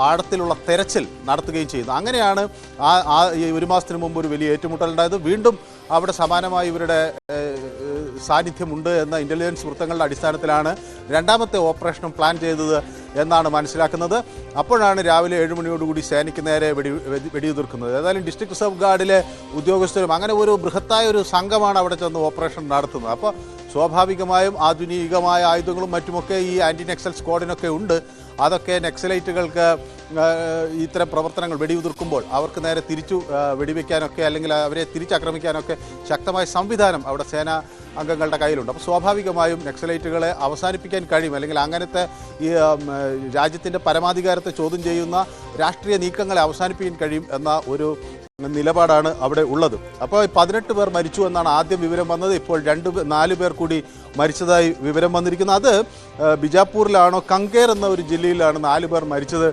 ആഴത്തിലുള്ള തെരച്ചിൽ നടത്തുകയും ചെയ്യുന്നു. അങ്ങനെയാണ് ഒരു മാസത്തിന് മുമ്പ് ഒരു വലിയ ഏറ്റുമുട്ടൽ ഉണ്ടായത്. വീണ്ടും അവിടെ സമാനമായി ഇവരുടെ സാന്നിധ്യമുണ്ട് എന്ന ഇൻ്റലിജൻസ് വൃത്തങ്ങളുടെ അടിസ്ഥാനത്തിലാണ് രണ്ടാമത്തെ ഓപ്പറേഷനും പ്ലാൻ ചെയ്തത് എന്നാണ് മനസ്സിലാക്കുന്നത്. അപ്പോഴാണ് രാവിലെ 7 മണിയോടുകൂടി സേനയ്ക്ക് നേരെ വെടിയുതിർക്കുന്നത്. ഏതായാലും ഡിസ്ട്രിക്ട് റിസർവ് ഗാർഡിലെ ഉദ്യോഗസ്ഥരും അങ്ങനെ ഒരു ബൃഹത്തായ ഒരു സംഘമാണ് അവിടെ ചെന്ന് ഓപ്പറേഷൻ നടത്തുന്നത്. അപ്പോൾ സ്വാഭാവികമായും ആധുനികമായ ആയുധങ്ങളും മറ്റുമൊക്കെ ഈ ആൻറ്റി നക്സൽ സ്ക്വാഡിനൊക്കെ ഉണ്ട്. അതൊക്കെ നക്സലൈറ്റുകൾക്ക് ഇത്തരം പ്രവർത്തനങ്ങൾ വെടിയുതിർക്കുമ്പോൾ അവർക്ക് നേരെ തിരിച്ചു വെടിവെക്കാനൊക്കെ അല്ലെങ്കിൽ അവരെ തിരിച്ചാക്രമിക്കാനൊക്കെ ശക്തമായ സംവിധാനം അവിടെ സേനാ അംഗങ്ങളുടെ കയ്യിലുണ്ട്. അപ്പോൾ സ്വാഭാവികമായും നക്സലൈറ്റുകളെ അവസാനിപ്പിക്കാൻ കഴിയും, അല്ലെങ്കിൽ അങ്ങനത്തെ ഈ രാജ്യത്തിൻ്റെ പരമാധികാരത്തെ ചോദ്യം ചെയ്യുന്ന രാഷ്ട്രീയ നീക്കങ്ങളെ അവസാനിപ്പിക്കാൻ കഴിയും എന്ന ഒരു നിലപാടാണ് അവിടെ ഉള്ളത്. അപ്പോൾ 18 പേർ മരിച്ചു എന്നാണ് ആദ്യം വിവരം വന്നത്. ഇപ്പോൾ 4 പേർ കൂടി മരിച്ചതായി വിവരം വന്നിരിക്കുന്നത്. അത് ബിജാപ്പൂരിലാണോ കങ്കേർ എന്ന ഒരു ജില്ലയിലാണ് 4 പേർ മരിച്ചത്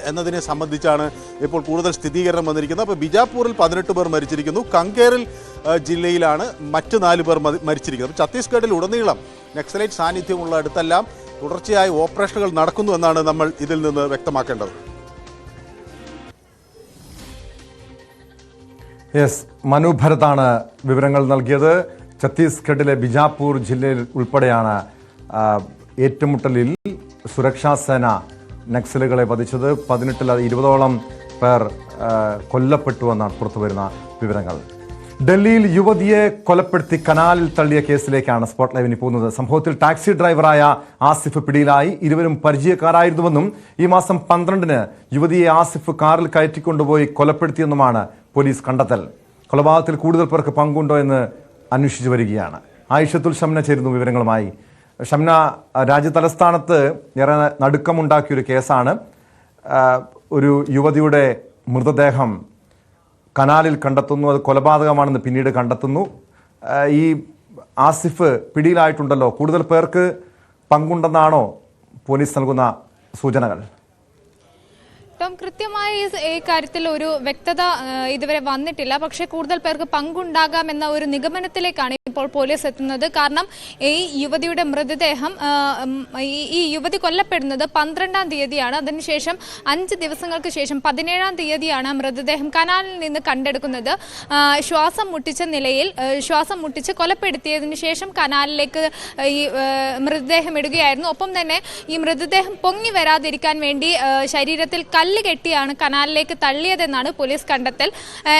എന്നതിനെ സംബന്ധിച്ചാണ് ഇപ്പോൾ കൂടുതൽ സ്ഥിരീകരണം വന്നിരിക്കുന്നത്. അപ്പോൾ ബിജാപ്പൂരിൽ 18 പേർ മരിച്ചിരിക്കുന്നു, കങ്കേറിൽ ജില്ലയിലാണ് മറ്റ് 4 പേർ മരിച്ചിരിക്കുന്നത്. ഛത്തീസ്ഗഡിൽ ഉടനീളം നക്സലൈറ്റ് സാന്നിധ്യമുള്ള അടുത്തെല്ലാം തുടർച്ചയായി ഓപ്പറേഷനുകൾ നടക്കുന്നു എന്നാണ് നമ്മൾ ഇതിൽ നിന്ന് വ്യക്തമാക്കേണ്ടത്. യെസ്, മനു ഭരതാണ് വിവരങ്ങൾ നൽകിയത്. ഛത്തീസ്ഗഡിലെ ബിജാപ്പൂർ ജില്ലയിൽ ഉൾപ്പെടെയാണ് ഏറ്റുമുട്ടലിൽ സുരക്ഷാ സേന നക്സലുകളെ വധിച്ചത്. 18-20ഓളം പേർ കൊല്ലപ്പെട്ടുവെന്നാണ് പുറത്തുവരുന്ന വിവരങ്ങൾ. ഡൽഹിയിൽ യുവതിയെ കൊലപ്പെടുത്തി കനാലിൽ തള്ളിയ കേസിലേക്കാണ് സ്പോട്ട് ലൈവിന് പോകുന്നത്. സംഭവത്തിൽ ടാക്സി ഡ്രൈവറായ ആസിഫ് പിടിയിലായി. ഇരുവരും പരിചയക്കാരായിരുന്നുവെന്നും ഈ മാസം 12-ന് യുവതിയെ ആസിഫ് കാറിൽ കയറ്റിക്കൊണ്ടുപോയി കൊലപ്പെടുത്തിയെന്നുമാണ് പോലീസ് കണ്ടെത്തൽ. കൊലപാതകത്തിൽ കൂടുതൽ പേർക്ക് പങ്കുണ്ടോ എന്ന് അന്വേഷിച്ചു വരികയാണ്. ആയിഷത്തുൽ ഷംന ചേരുന്നു വിവരങ്ങളുമായി. ഷംന, രാജ്യതലസ്ഥാനത്ത് ഏറെ നടുക്കമുണ്ടാക്കിയൊരു കേസാണ്. ഒരു യുവതിയുടെ മൃതദേഹം കനാലിൽ കണ്ടെത്തുന്നു. അത് കൊലപാതകമാണെന്ന് പിന്നീട് കണ്ടെത്തുന്നു. ഈ ആസിഫ് പിടിയിലായിട്ടുണ്ടല്ലോ, കൂടുതൽ പേർക്ക് പങ്കുണ്ടെന്നാണോ പോലീസ് നൽകുന്ന സൂചനകൾ? കൃത്യമായി ഈ കാര്യത്തിൽ ഒരു വ്യക്തത ഇതുവരെ വന്നിട്ടില്ല. പക്ഷേ കൂടുതൽ പേർക്ക് പങ്കുണ്ടാകാമെന്ന ഒരു നിഗമനത്തിലേക്കാണ് ഇപ്പോൾ പോലീസ് എത്തുന്നത്. കാരണം ഈ യുവതിയുടെ മൃതദേഹം ഈ യുവതി കൊല്ലപ്പെടുന്നത് 12-ാം തീയതിയാണ്. അതിനുശേഷം 5 ദിവസങ്ങൾക്ക് ശേഷം 17-ാം തീയതിയാണ് മൃതദേഹം കനാലിൽ നിന്ന് കണ്ടെടുക്കുന്നത്. ശ്വാസം മുട്ടിച്ച നിലയിൽ ശ്വാസം മുട്ടിച്ച് കൊലപ്പെടുത്തിയതിനു ശേഷം കനാലിലേക്ക് ഈ മൃതദേഹം ഇടുകയായിരുന്നു. ഒപ്പം തന്നെ ഈ മൃതദേഹം പൊങ്ങി വരാതിരിക്കാൻ വേണ്ടി ശരീരത്തിൽ കല്ല് കെട്ടിയാണ് കനാലിലേക്ക് തള്ളിയതെന്നാണ് പോലീസ് കണ്ടെത്തൽ.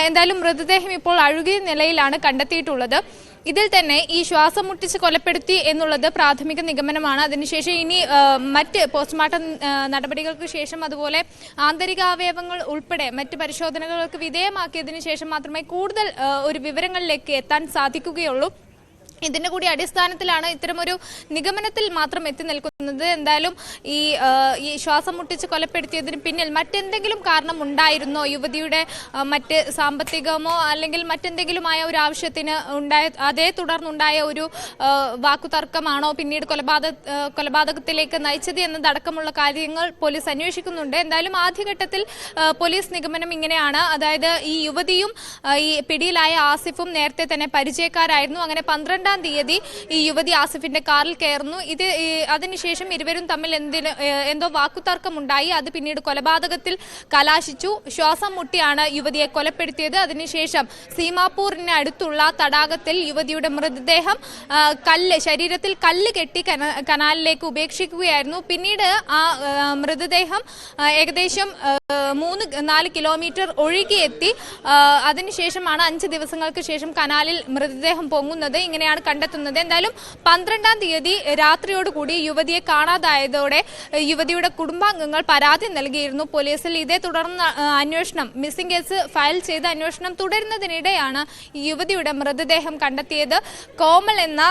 എന്തായാലും മൃതദേഹം ഇപ്പോൾ അഴുകിയ നിലയിലാണ് കണ്ടെത്തിയിട്ടുള്ളത്. ഇതിൽ തന്നെ ഈ ശ്വാസം മുട്ടിച്ച് കൊലപ്പെടുത്തി എന്നുള്ളത് പ്രാഥമിക നിഗമനമാണ്. അതിനുശേഷം ഇനി മറ്റ് പോസ്റ്റ്മോർട്ടം നടപടികൾക്ക് ശേഷം അതുപോലെ ആന്തരികാവയവങ്ങൾ ഉൾപ്പെടെ മറ്റ് പരിശോധനകൾക്ക് വിധേയമാക്കിയതിനു ശേഷം മാത്രമേ കൂടുതൽ ഒരു വിവരങ്ങളിലേക്ക് എത്താൻ സാധിക്കുകയുള്ളൂ. ഇതിന്റെ കൂടി അടിസ്ഥാനത്തിലാണ് ഇത്തരമൊരു നിഗമനത്തിൽ മാത്രം എത്തി നിൽക്കുന്നത്. എന്തായാലും ഈ ശ്വാസം മുട്ടിച്ച് കൊലപ്പെടുത്തിയതിന് പിന്നിൽ മറ്റെന്തെങ്കിലും കാരണം ഉണ്ടായിരുന്നോ, യുവതിയുടെ മറ്റ് സാമ്പത്തികമോ അല്ലെങ്കിൽ മറ്റെന്തെങ്കിലുമായ ഒരു ആവശ്യത്തിന് അതേ തുടർന്നുണ്ടായ ഒരു വാക്കുതർക്കമാണോ പിന്നീട് കൊലപാതകത്തിലേക്ക് നയിച്ചത് എന്നതടക്കമുള്ള കാര്യങ്ങൾ പോലീസ് അന്വേഷിക്കുന്നുണ്ട്. എന്തായാലും ആദ്യഘട്ടത്തിൽ പോലീസ് നിഗമനം ഇങ്ങനെയാണ്. അതായത് ഈ യുവതിയും ഈ പിടിയിലായ ആസിഫും നേരത്തെ തന്നെ പരിചയക്കാരായിരുന്നു. അങ്ങനെ 12-ാം 12-ാം തീയതി ഈ യുവതി ആസിഫിന്റെ കാറിൽ കയറുന്നു. അതിനുശേഷം ഇരുവരും തമ്മിൽ എന്തോ വാക്കുതർക്കമുണ്ടായി. അത് പിന്നീട് കൊലപാതകത്തിൽ കലാശിച്ചു. ശ്വാസം മുട്ടിയാണ് യുവതിയെ കൊലപ്പെടുത്തിയത്. അതിനുശേഷം സീമാപൂരിന് അടുത്തുള്ള തടാകത്തിൽ യുവതിയുടെ മൃതദേഹം ശരീരത്തിൽ കല്ല് കെട്ടി കനാലിലേക്ക് ഉപേക്ഷിക്കുകയായിരുന്നു. പിന്നീട് ആ മൃതദേഹം ഏകദേശം 3-4 കിലോമീറ്റർ ഒഴുകിയെത്തി. അതിനുശേഷമാണ് 5 ദിവസങ്ങൾക്ക് ശേഷം കനാലിൽ മൃതദേഹം പൊങ്ങുന്നത്. ഇങ്ങനെയാണ് കണ്ടെത്തുന്നത്. എന്തായാലും 12-ാം തീയതി രാത്രിയോടുകൂടി യുവതിയെ കാണാതായതോടെ യുവതിയുടെ കുടുംബാംഗങ്ങൾ പരാതി നൽകിയിരുന്നു പോലീസിൽ. ഇതേ തുടർന്ന് അന്വേഷണം മിസ്സിംഗ് കേസ് ഫയൽ ചെയ്ത് അന്വേഷണം തുടരുന്നതിനിടെയാണ് യുവതിയുടെ മൃതദേഹം കണ്ടെത്തിയത്. കോമൽ എന്ന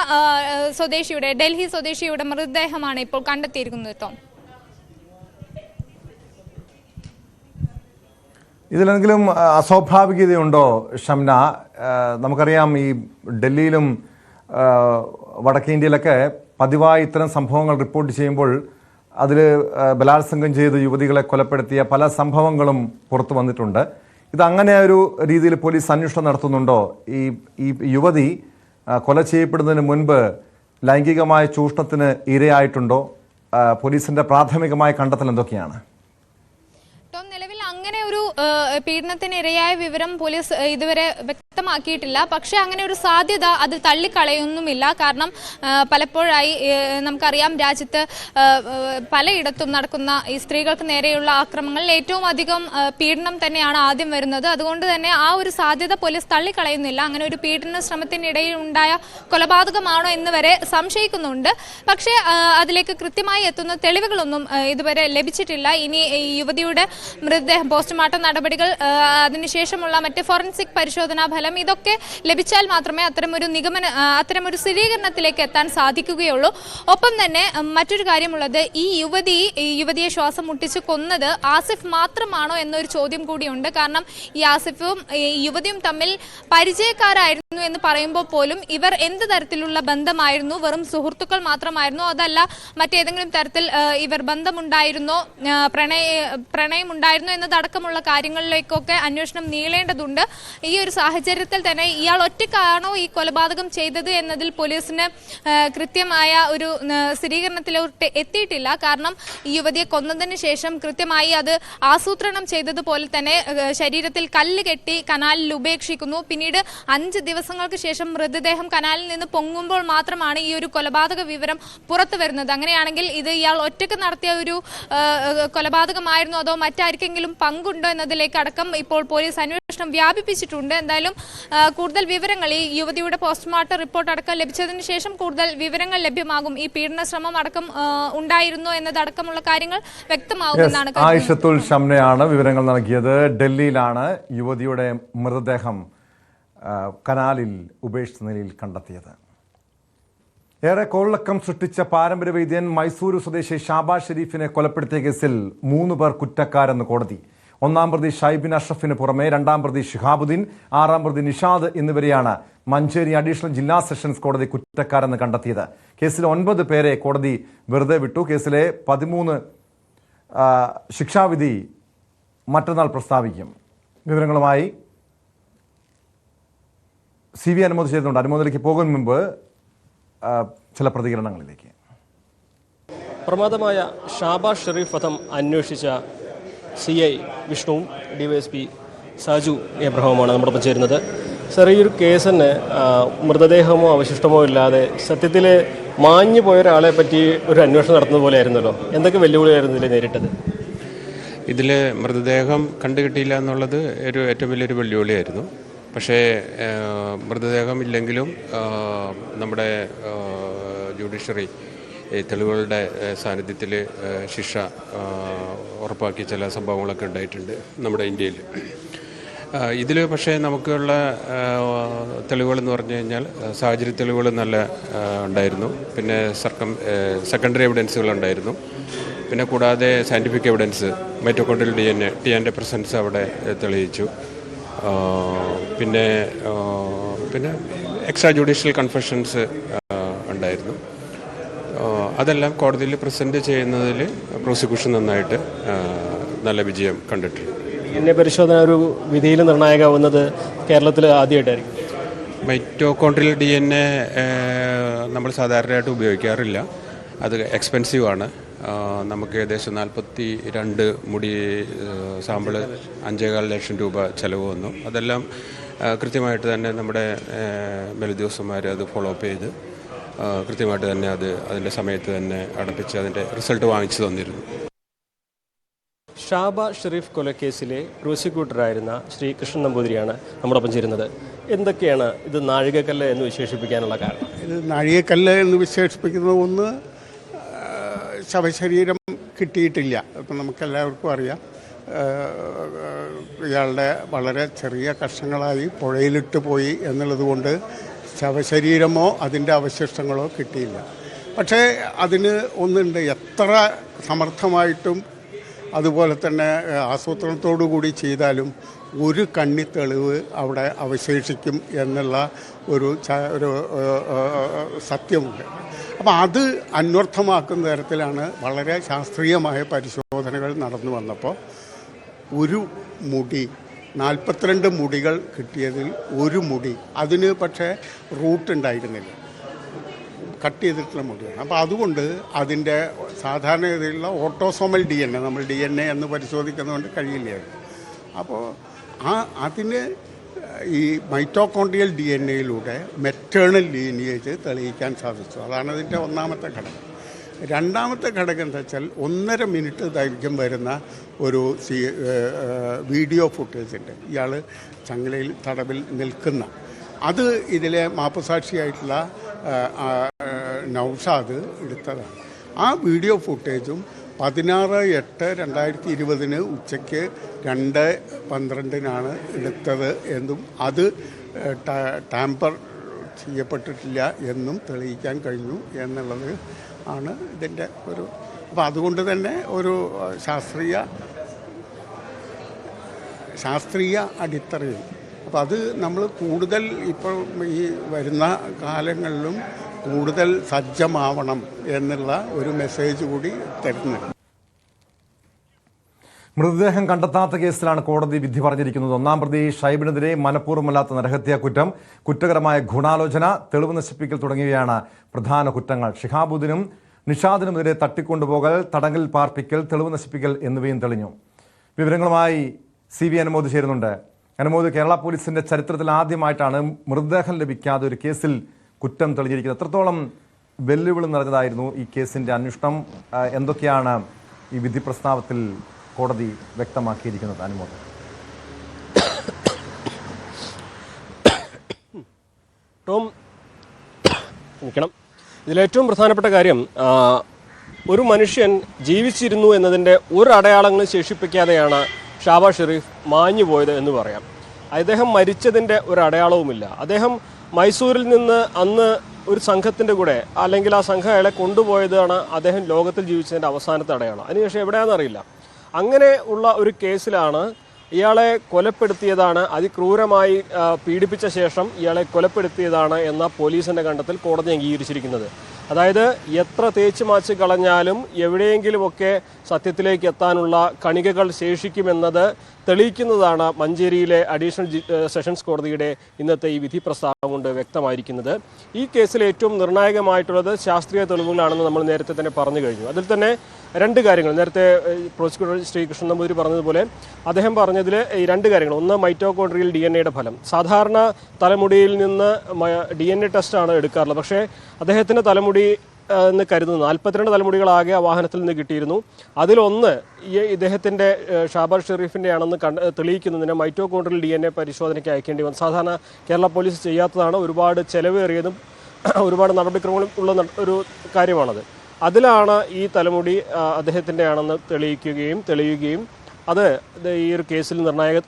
ഡൽഹി സ്വദേശിയുടെ മൃതദേഹമാണ് ഇപ്പോൾ കണ്ടെത്തിയിരിക്കുന്നത്. ടോം, ഇതിലെന്തെങ്കിലും അസ്വാഭാവികതയുണ്ടോ ഷംന? നമുക്കറിയാം ഈ ഡൽഹിയിലും വടക്കേ ഇന്ത്യയിലൊക്കെ പതിവായി ഇത്തരം സംഭവങ്ങൾ റിപ്പോർട്ട് ചെയ്യുമ്പോൾ അതിൽ ബലാത്സംഗം ചെയ്ത് യുവതികളെ കൊലപ്പെടുത്തിയ പല സംഭവങ്ങളും പുറത്തു വന്നിട്ടുണ്ട്. ഇതങ്ങനെ ഒരു രീതിയിൽ പോലീസ് അന്വേഷണം നടത്തുന്നുണ്ടോ? ഈ യുവതി കൊല ചെയ്യപ്പെടുന്നതിന് മുൻപ് ലൈംഗികമായ ചൂഷണത്തിന് ഇരയായിട്ടുണ്ടോ? പോലീസിന്റെ പ്രാഥമികമായ കണ്ടെത്തൽ എന്തൊക്കെയാണ്? നിലവിൽ അങ്ങനെ ഒരു പീഡനത്തിന് ഇരയായ വിവരം പോലീസ് ഇതുവരെ വ്യക്തമാക്കിയിട്ടില്ല. പക്ഷേ അങ്ങനെ ഒരു സാധ്യത അത് തള്ളിക്കളയൊന്നുമില്ല. കാരണം പലപ്പോഴായി നമുക്കറിയാം രാജ്യത്ത് പലയിടത്തും നടക്കുന്ന ഈ സ്ത്രീകൾക്ക് നേരെയുള്ള ആക്രമണങ്ങളിൽ ഏറ്റവും അധികം പീഡനം തന്നെയാണ് ആദ്യം വരുന്നത്. അതുകൊണ്ട് തന്നെ ആ ഒരു സാധ്യത പോലീസ് തള്ളിക്കളയുന്നില്ല. അങ്ങനെ ഒരു പീഡന ശ്രമത്തിനിടയിൽ ഉണ്ടായ കൊലപാതകമാണോ എന്ന് വരെ സംശയിക്കുന്നുണ്ട്. പക്ഷേ അതിലേക്ക് കൃത്യമായി എത്തുന്ന തെളിവുകളൊന്നും ഇതുവരെ ലഭിച്ചിട്ടില്ല. ഇനി യുവതിയുടെ മൃതദേഹം പോസ്റ്റ്മോർട്ടം നടപടികൾ, അതിനുശേഷമുള്ള മറ്റ് ഫോറൻസിക് പരിശോധനാ ഫലം ഇതൊക്കെ ലഭിച്ചാൽ മാത്രമേ അത്തരമൊരു സ്ഥിരീകരണത്തിലേക്ക് എത്താൻ സാധിക്കുകയുള്ളൂ. ഒപ്പം തന്നെ മറ്റൊരു കാര്യമുള്ളത്, ഈ യുവതിയെ ശ്വാസം മുട്ടിച്ച് കൊന്നത് ആസിഫ് മാത്രമാണോ എന്നൊരു ചോദ്യം കൂടിയുണ്ട്. കാരണം ഈ ആസിഫും യുവതിയും തമ്മിൽ പരിചയക്കാരായിരുന്നു എന്ന് പറയുമ്പോൾ പോലും ഇവർ എന്ത് തരത്തിലുള്ള ബന്ധമായിരുന്നു? വെറും സുഹൃത്തുക്കൾ മാത്രമായിരുന്നോ? അതല്ല മറ്റേതെങ്കിലും തരത്തിൽ ഇവർ ബന്ധമുണ്ടായിരുന്നോ, പ്രണയമുണ്ടായിരുന്നോ എന്നതടക്കമുള്ള കാര്യങ്ങളിലേക്കൊക്കെ അന്വേഷണം നീളേണ്ടതുണ്ട്. ഈ ഒരു സാഹചര്യത്തിൽ തന്നെ ഇയാൾ ഒറ്റയ്ക്കാണോ ഈ കൊലപാതകം ചെയ്തത് എന്നതിൽ പോലീസിന് കൃത്യമായ ഒരു സ്ഥിരീകരണത്തിലോട്ട് എത്തിയിട്ടില്ല. കാരണം ഈ യുവതിയെ കൊന്നതിന് ശേഷം കൃത്യമായി അത് ആസൂത്രണം ചെയ്തതുപോലെ തന്നെ ശരീരത്തിൽ കല്ല് കെട്ടി കനാലിൽ ഉപേക്ഷിക്കുന്നു. പിന്നീട് 5 ദിവസങ്ങൾക്ക് ശേഷം മൃതദേഹം കനാലിൽ നിന്ന് പൊങ്ങുമ്പോൾ മാത്രമാണ് ഈ ഒരു കൊലപാതക വിവരം പുറത്തു വരുന്നത്. അങ്ങനെയാണെങ്കിൽ ഇത് ഇയാൾ ഒറ്റയ്ക്ക് നടത്തിയ ഒരു കൊലപാതകമായിരുന്നു, അതോ മറ്റാർക്കെങ്കിലും പങ്കുണ്ടോ എന്നതിലേക്ക് അടക്കം ഇപ്പോൾ പോലീസ് അന്വേഷണം വ്യാപിപ്പിച്ചിട്ടുണ്ട്. എന്തായാലും കൂടുതൽ വിവരങ്ങൾ ഈ യുവതിയുടെ പോസ്റ്റ്മോർട്ടം റിപ്പോർട്ട് അടക്കം ലഭിച്ചതിന് ശേഷം കൂടുതൽ വിവരങ്ങൾ ലഭ്യമാകും. ഈ പീഡന ശ്രമം അടക്കം ഉണ്ടായിരുന്നോ എന്നതടക്കമുള്ള കാര്യങ്ങൾ വ്യക്തമാകുമെന്നാണ്. ആയിഷത്തുൽ ഷംനയാണ് വിവരങ്ങൾ നൽകിയത്. ഡൽഹിയിലാണ് യുവതിയുടെ മൃതദേഹം കനാലിൽ ഉപേക്ഷിച്ച നിലയിൽ കണ്ടെത്തിയത്. ഏറെ കോളിളക്കം സൃഷ്ടിച്ച പാരമ്പര്യ വൈദ്യൻ മൈസൂരു സ്വദേശി ഷാബാസ് ഷെരീഫിനെ കൊലപ്പെടുത്തിയ കേസിൽ 3 പേർ കുറ്റക്കാരെന്ന് കോടതി. 1-ാം പ്രതി ഷൈബിൻ അഷ്റഫിന് പുറമെ 2-ാം പ്രതി ഷിഹാബുദ്ദീൻ, 6-ാം പ്രതി നിഷാദ് എന്നിവരെയാണ് മഞ്ചേരി അഡീഷണൽ ജില്ലാ സെഷൻസ് കോടതി കുറ്റക്കാരെന്ന് കണ്ടെത്തിയത്. കേസിലെ 9 പേരെ കോടതി വെറുതെ വിട്ടു. കേസിലെ 13 ശിക്ഷാവിധി മറ്റന്നാൾ പ്രസ്താവിക്കും. വിവരങ്ങളുമായി CV അനുമതി ചെയ്തിട്ടുണ്ട്. അനുമതിയിലേക്ക് പോകും മുമ്പ് ചില പ്രതികരണങ്ങളിലേക്ക്. പ്രമാദമായ ഷാബാസ് ഷെരീഫ് വധം അന്വേഷിച്ച CI വിഷ്ണുവും DYSP സാജു എബ്രഹാമുമാണ് നമ്മോടൊപ്പം ചേരുന്നത്. സർ, ഈ ഒരു കേസിന് മൃതദേഹമോ അവശിഷ്ടമോ ഇല്ലാതെ സത്യത്തിൽ മാഞ്ഞു പോയ ഒരാളെ പറ്റി ഒരു അന്വേഷണം നടത്തുന്നത് പോലെ ആയിരുന്നല്ലോ. എന്തൊക്കെ വെല്ലുവിളിയായിരുന്നു ഇതിൽ നേരിട്ടത്? ഇതിൽ മൃതദേഹം കണ്ടുകിട്ടിയില്ല എന്നുള്ളത് ഏറ്റവും വലിയൊരു വെല്ലുവിളിയായിരുന്നു. പക്ഷേ മൃതദേഹം ഇല്ലെങ്കിലും നമ്മുടെ ജുഡീഷ്യറി തെളിവുകളുടെ സാന്നിധ്യത്തിൽ ശിക്ഷ ഉറപ്പാക്കിയ ചില സംഭവങ്ങളൊക്കെ ഉണ്ടായിട്ടുണ്ട് നമ്മുടെ ഇന്ത്യയിൽ. ഇതിൽ പക്ഷേ നമുക്കുള്ള തെളിവുകളെന്ന് പറഞ്ഞു കഴിഞ്ഞാൽ സാഹചര്യ തെളിവുകൾ നല്ല ഉണ്ടായിരുന്നു. പിന്നെ സെക്കൻഡറി എവിഡൻസുകളുണ്ടായിരുന്നു. പിന്നെ കൂടാതെ scientific evidence, mitochondrial DNA presence അവിടെ തെളിയിച്ചു. പിന്നെ എക്സ്ട്രാ ജുഡീഷ്യൽ കൺഫെഷൻസ് ഉണ്ടായിരുന്നു. അതെല്ലാം കോടതിയിൽ പ്രസൻറ്റ് ചെയ്യുന്നതിൽ പ്രോസിക്യൂഷൻ നന്നായിട്ട് നല്ല വിജയം കണ്ടിട്ടുണ്ട്. DNA പരിശോധന ഒരു വിധിയിൽ നിർണായകമാവുന്നത് കേരളത്തിൽ ആദ്യമായിട്ടായിരിക്കും. മൈറ്റോകോൺഡ്രിയൽ DNA നമ്മൾ സാധാരണയായിട്ട് ഉപയോഗിക്കാറില്ല. അത് എക്സ്പെൻസീവ് ആണ്. നമുക്ക് ഏകദേശം 42 മുടി സാമ്പിള് 5.25 ലക്ഷം രൂപ ചിലവ് വന്നു. അതെല്ലാം കൃത്യമായിട്ട് തന്നെ നമ്മുടെ മേലുദ്യോഗസ്ഥന്മാർ അത് ഫോളോ അപ്പ് ചെയ്ത് കൃത്യമായിട്ട് തന്നെ അതിൻ്റെ സമയത്ത് തന്നെ അടപ്പിച്ച് അതിൻ്റെ റിസൾട്ട് വാങ്ങിച്ചു തന്നിരുന്നു. ഷാബ ഷെരീഫ് കൊലക്കേസിലെ പ്രോസിക്യൂട്ടറായിരുന്ന ശ്രീ കൃഷ്ണൻ നമ്പൂതിരിയാണ് നമ്മോടൊപ്പം ചേരുന്നത്. എന്തൊക്കെയാണ് ഇത് നാഴികക്കല്ല് എന്ന് വിശേഷിപ്പിക്കാനുള്ള കാരണം? ഇത് നാഴികക്കല്ല് എന്ന് വിശേഷിപ്പിക്കുന്നത് ഒന്ന്, ശവശരീരം കിട്ടിയിട്ടില്ല. ഇപ്പം നമുക്കെല്ലാവർക്കും അറിയാം, ഇയാളുടെ വളരെ ചെറിയ കഷ്ണങ്ങളായി പുഴയിലിട്ട് പോയി എന്നുള്ളത് കൊണ്ട് ശവശരീരമോ അതിൻ്റെ അവശിഷ്ടങ്ങളോ കിട്ടിയില്ല. പക്ഷേ അതിന് ഒന്നുണ്ട്, എത്ര സമർത്ഥമായിട്ടും അതുപോലെ തന്നെ ആസൂത്രണത്തോടു കൂടി ചെയ്താലും ഒരു കണ്ണി തെളിവ് അവിടെ അവശേഷിക്കും എന്നുള്ള ഒരു സത്യമുണ്ട്. അപ്പോൾ അത് അന്വർത്ഥമാക്കുന്ന തരത്തിലാണ് വളരെ ശാസ്ത്രീയമായ പരിശോധനകൾ നടന്നു വന്നപ്പോൾ ഒരു മുടി, 42 മുടികൾ കിട്ടിയതിൽ ഒരു മുടി, അതിന് പക്ഷേ റൂട്ട് ഉണ്ടായിരുന്നില്ല, കട്ട് ചെയ്തിട്ടുള്ള മുടിയാണ്. അപ്പോൾ അതുകൊണ്ട് അതിൻ്റെ സാധാരണ രീതിയിലുള്ള ഓട്ടോസോമൽ DNA, നമ്മൾ DNA എന്ന് പരിശോധിക്കുന്നതുകൊണ്ട് കഴിയില്ലായിരുന്നു. അപ്പോൾ അതിന് ഈ മൈറ്റോകോൺഡ്രിയൽ DNAയിലൂടെ മെറ്റേണൽ ലീനിയേജ് തെളിയിക്കാൻ സാധിച്ചു. അതാണ് അതിൻ്റെ ഒന്നാമത്തെ ഘടകം. രണ്ടാമത്തെ ഘടകം എന്താ വെച്ചാൽ 1.5 മിനിറ്റ് ദൈർഘ്യം വരുന്ന ഒരു വീഡിയോ ഫുട്ടേജ് ഉണ്ട്. ഇയാൾ ചങ്ങലയിൽ തടവിൽ നിൽക്കുന്ന അത് ഇതിലെ മാപ്പുസാക്ഷിയായിട്ടുള്ള നൗഷാദ് എടുത്തതാണ്. ആ വീഡിയോ ഫുട്ടേജും 16/8/2020 ഉച്ചയ്ക്ക് 2:12 എടുത്തത് എന്നും അത് ടാമ്പർ ചെയ്യപ്പെട്ടിട്ടില്ല എന്നും തെളിയിക്കാൻ കഴിഞ്ഞു എന്നുള്ളത് ആണ് ഇതിൻ്റെ ഒരു. അപ്പോൾ അതുകൊണ്ട് തന്നെ ഒരു ശാസ്ത്രീയ അടിത്തറയും. അപ്പോൾ അത് നമ്മൾ കൂടുതൽ ഇപ്പോൾ ഈ വരുന്ന കാലങ്ങളിലും കൂടുതൽ സജ്ജമാവണം എന്നുള്ള ഒരു മെസ്സേജ് കൂടി തരുന്നുണ്ട്. മൃതദേഹം കണ്ടെത്താത്ത കേസിലാണ് കോടതി വിധി പറഞ്ഞിരിക്കുന്നത്. ഒന്നാം പ്രതി ഷൈബിനെതിരെ മനഃപൂർവ്വമല്ലാത്ത നരഹത്യാ കുറ്റം, കുറ്റകരമായ ഗൂഢാലോചന, തെളിവ് നശിപ്പിക്കൽ തുടങ്ങിയവയാണ് പ്രധാന കുറ്റങ്ങൾ. ഷിഹാബുദ്ദീനും നിഷാദിനുമെതിരെ തട്ടിക്കൊണ്ടുപോകൽ, തടങ്കൽ പാർപ്പിക്കൽ, തെളിവ് നശിപ്പിക്കൽ എന്നിവയും തെളിഞ്ഞു. വിവരങ്ങളുമായി CV അനുമോദ് ചേരുന്നുണ്ട്. അനുമോദ്, കേരള പോലീസിന്റെ ചരിത്രത്തിൽ ആദ്യമായിട്ടാണ് മൃതദേഹം ലഭിക്കാതെ ഒരു കേസിൽ കുറ്റം തെളിഞ്ഞിരിക്കുന്നത്. എത്രത്തോളം വെല്ലുവിളി നിറഞ്ഞതായിരുന്നു ഈ കേസിന്റെ അന്വേഷണം? എന്തൊക്കെയാണ് ഈ വിധി പ്രസ്താവത്തിൽ കോടതി വ്യക്തമാക്കിയിരിക്കുന്നത്? അനുമോദം. ടോം, ഇതിലേറ്റവും പ്രധാനപ്പെട്ട കാര്യം, ഒരു മനുഷ്യൻ ജീവിച്ചിരുന്നു എന്നതിൻ്റെ ഒരു അടയാളങ്ങളും ശേഷിപ്പിക്കാതെയാണ് ഷാബ ഷെരീഫ് മാഞ്ഞു പോയത് എന്ന് പറയാം. അദ്ദേഹം മരിച്ചതിൻ്റെ ഒരു അടയാളവുമില്ല. അദ്ദേഹം മൈസൂരിൽ നിന്ന് അന്ന് ഒരു സംഘത്തിൻ്റെ കൂടെ, അല്ലെങ്കിൽ ആ സംഘം അയാളെ കൊണ്ടുപോയതാണ് അദ്ദേഹം ലോകത്തിൽ ജീവിച്ചതിൻ്റെ അവസാനത്തെ അടയാളം. അതിനുശേഷം എവിടെയാണെന്ന് അറിയില്ല. അങ്ങനെ ഉള്ള ഒരു കേസിലാണ് ഇയാളെ കൊലപ്പെടുത്തിയതാണ്, അതിക്രൂരമായി പീഡിപ്പിച്ച ശേഷം ഇയാളെ കൊലപ്പെടുത്തിയതാണ് എന്ന പോലീസിൻ്റെ കണ്ടെത്തൽ കോടതി അംഗീകരിച്ചിരിക്കുന്നത്. അതായത് എത്ര തേച്ച് മാച്ച് കളഞ്ഞാലും എവിടെയെങ്കിലുമൊക്കെ സത്യത്തിലേക്ക് എത്താനുള്ള കണികകൾ ശേഷിക്കുമെന്നത് തെളിയിക്കുന്നതാണ് മഞ്ചേരിയിലെ അഡീഷണൽ സെഷൻസ് കോടതിയുടെ ഇന്നത്തെ ഈ വിധി പ്രസ്താവം കൊണ്ട് വ്യക്തമായിരിക്കുന്നത്. ഈ കേസിൽ ഏറ്റവും നിർണായകമായിട്ടുള്ളത് ശാസ്ത്രീയ തെളിവുകളാണെന്ന് നമ്മൾ നേരത്തെ തന്നെ പറഞ്ഞു കഴിഞ്ഞു. അതിൽ തന്നെ 2 കാര്യങ്ങൾ നേരത്തെ പ്രോസിക്യൂട്ടർ ശ്രീ കൃഷ്ണൻ നമ്പൂതിരി പറഞ്ഞതുപോലെ അദ്ദേഹം പറഞ്ഞതിൽ ഈ 2 കാര്യങ്ങൾ. ഒന്ന്, മൈറ്റോകോൺഡ്രിയൽ DNA ഫലം. സാധാരണ തലമുടിയിൽ നിന്ന് DNA ടെസ്റ്റാണ് എടുക്കാറുള്ളത്. പക്ഷേ അദ്ദേഹത്തിൻ്റെ തലമുടി എന്ന് കരുതുന്നു 42 തലമുടികളാകെ ആ വാഹനത്തിൽ നിന്ന് കിട്ടിയിരുന്നു. അതിലൊന്ന് ഇദ്ദേഹത്തിൻ്റെ ഷാബ ഷെരീഫിൻ്റെ ആണെന്ന് തെളിയിക്കുന്നതിന് മൈറ്റോകോൺഡ്രിയൽ DNA പരിശോധനയ്ക്ക് അയക്കേണ്ടി വന്നു. സാധാരണ കേരള പോലീസ് ചെയ്യാത്തതാണ്. ഒരുപാട് ചെലവേറിയതും ഒരുപാട് നടപടിക്രമങ്ങളും ഉള്ള ഒരു കാര്യമാണത്. അതിലാണ് ഈ തലമുടി അദ്ദേഹത്തിൻ്റെ ആണെന്ന് തെളിയുകയും അത് ഈ ഒരു കേസിൽ നിർണായക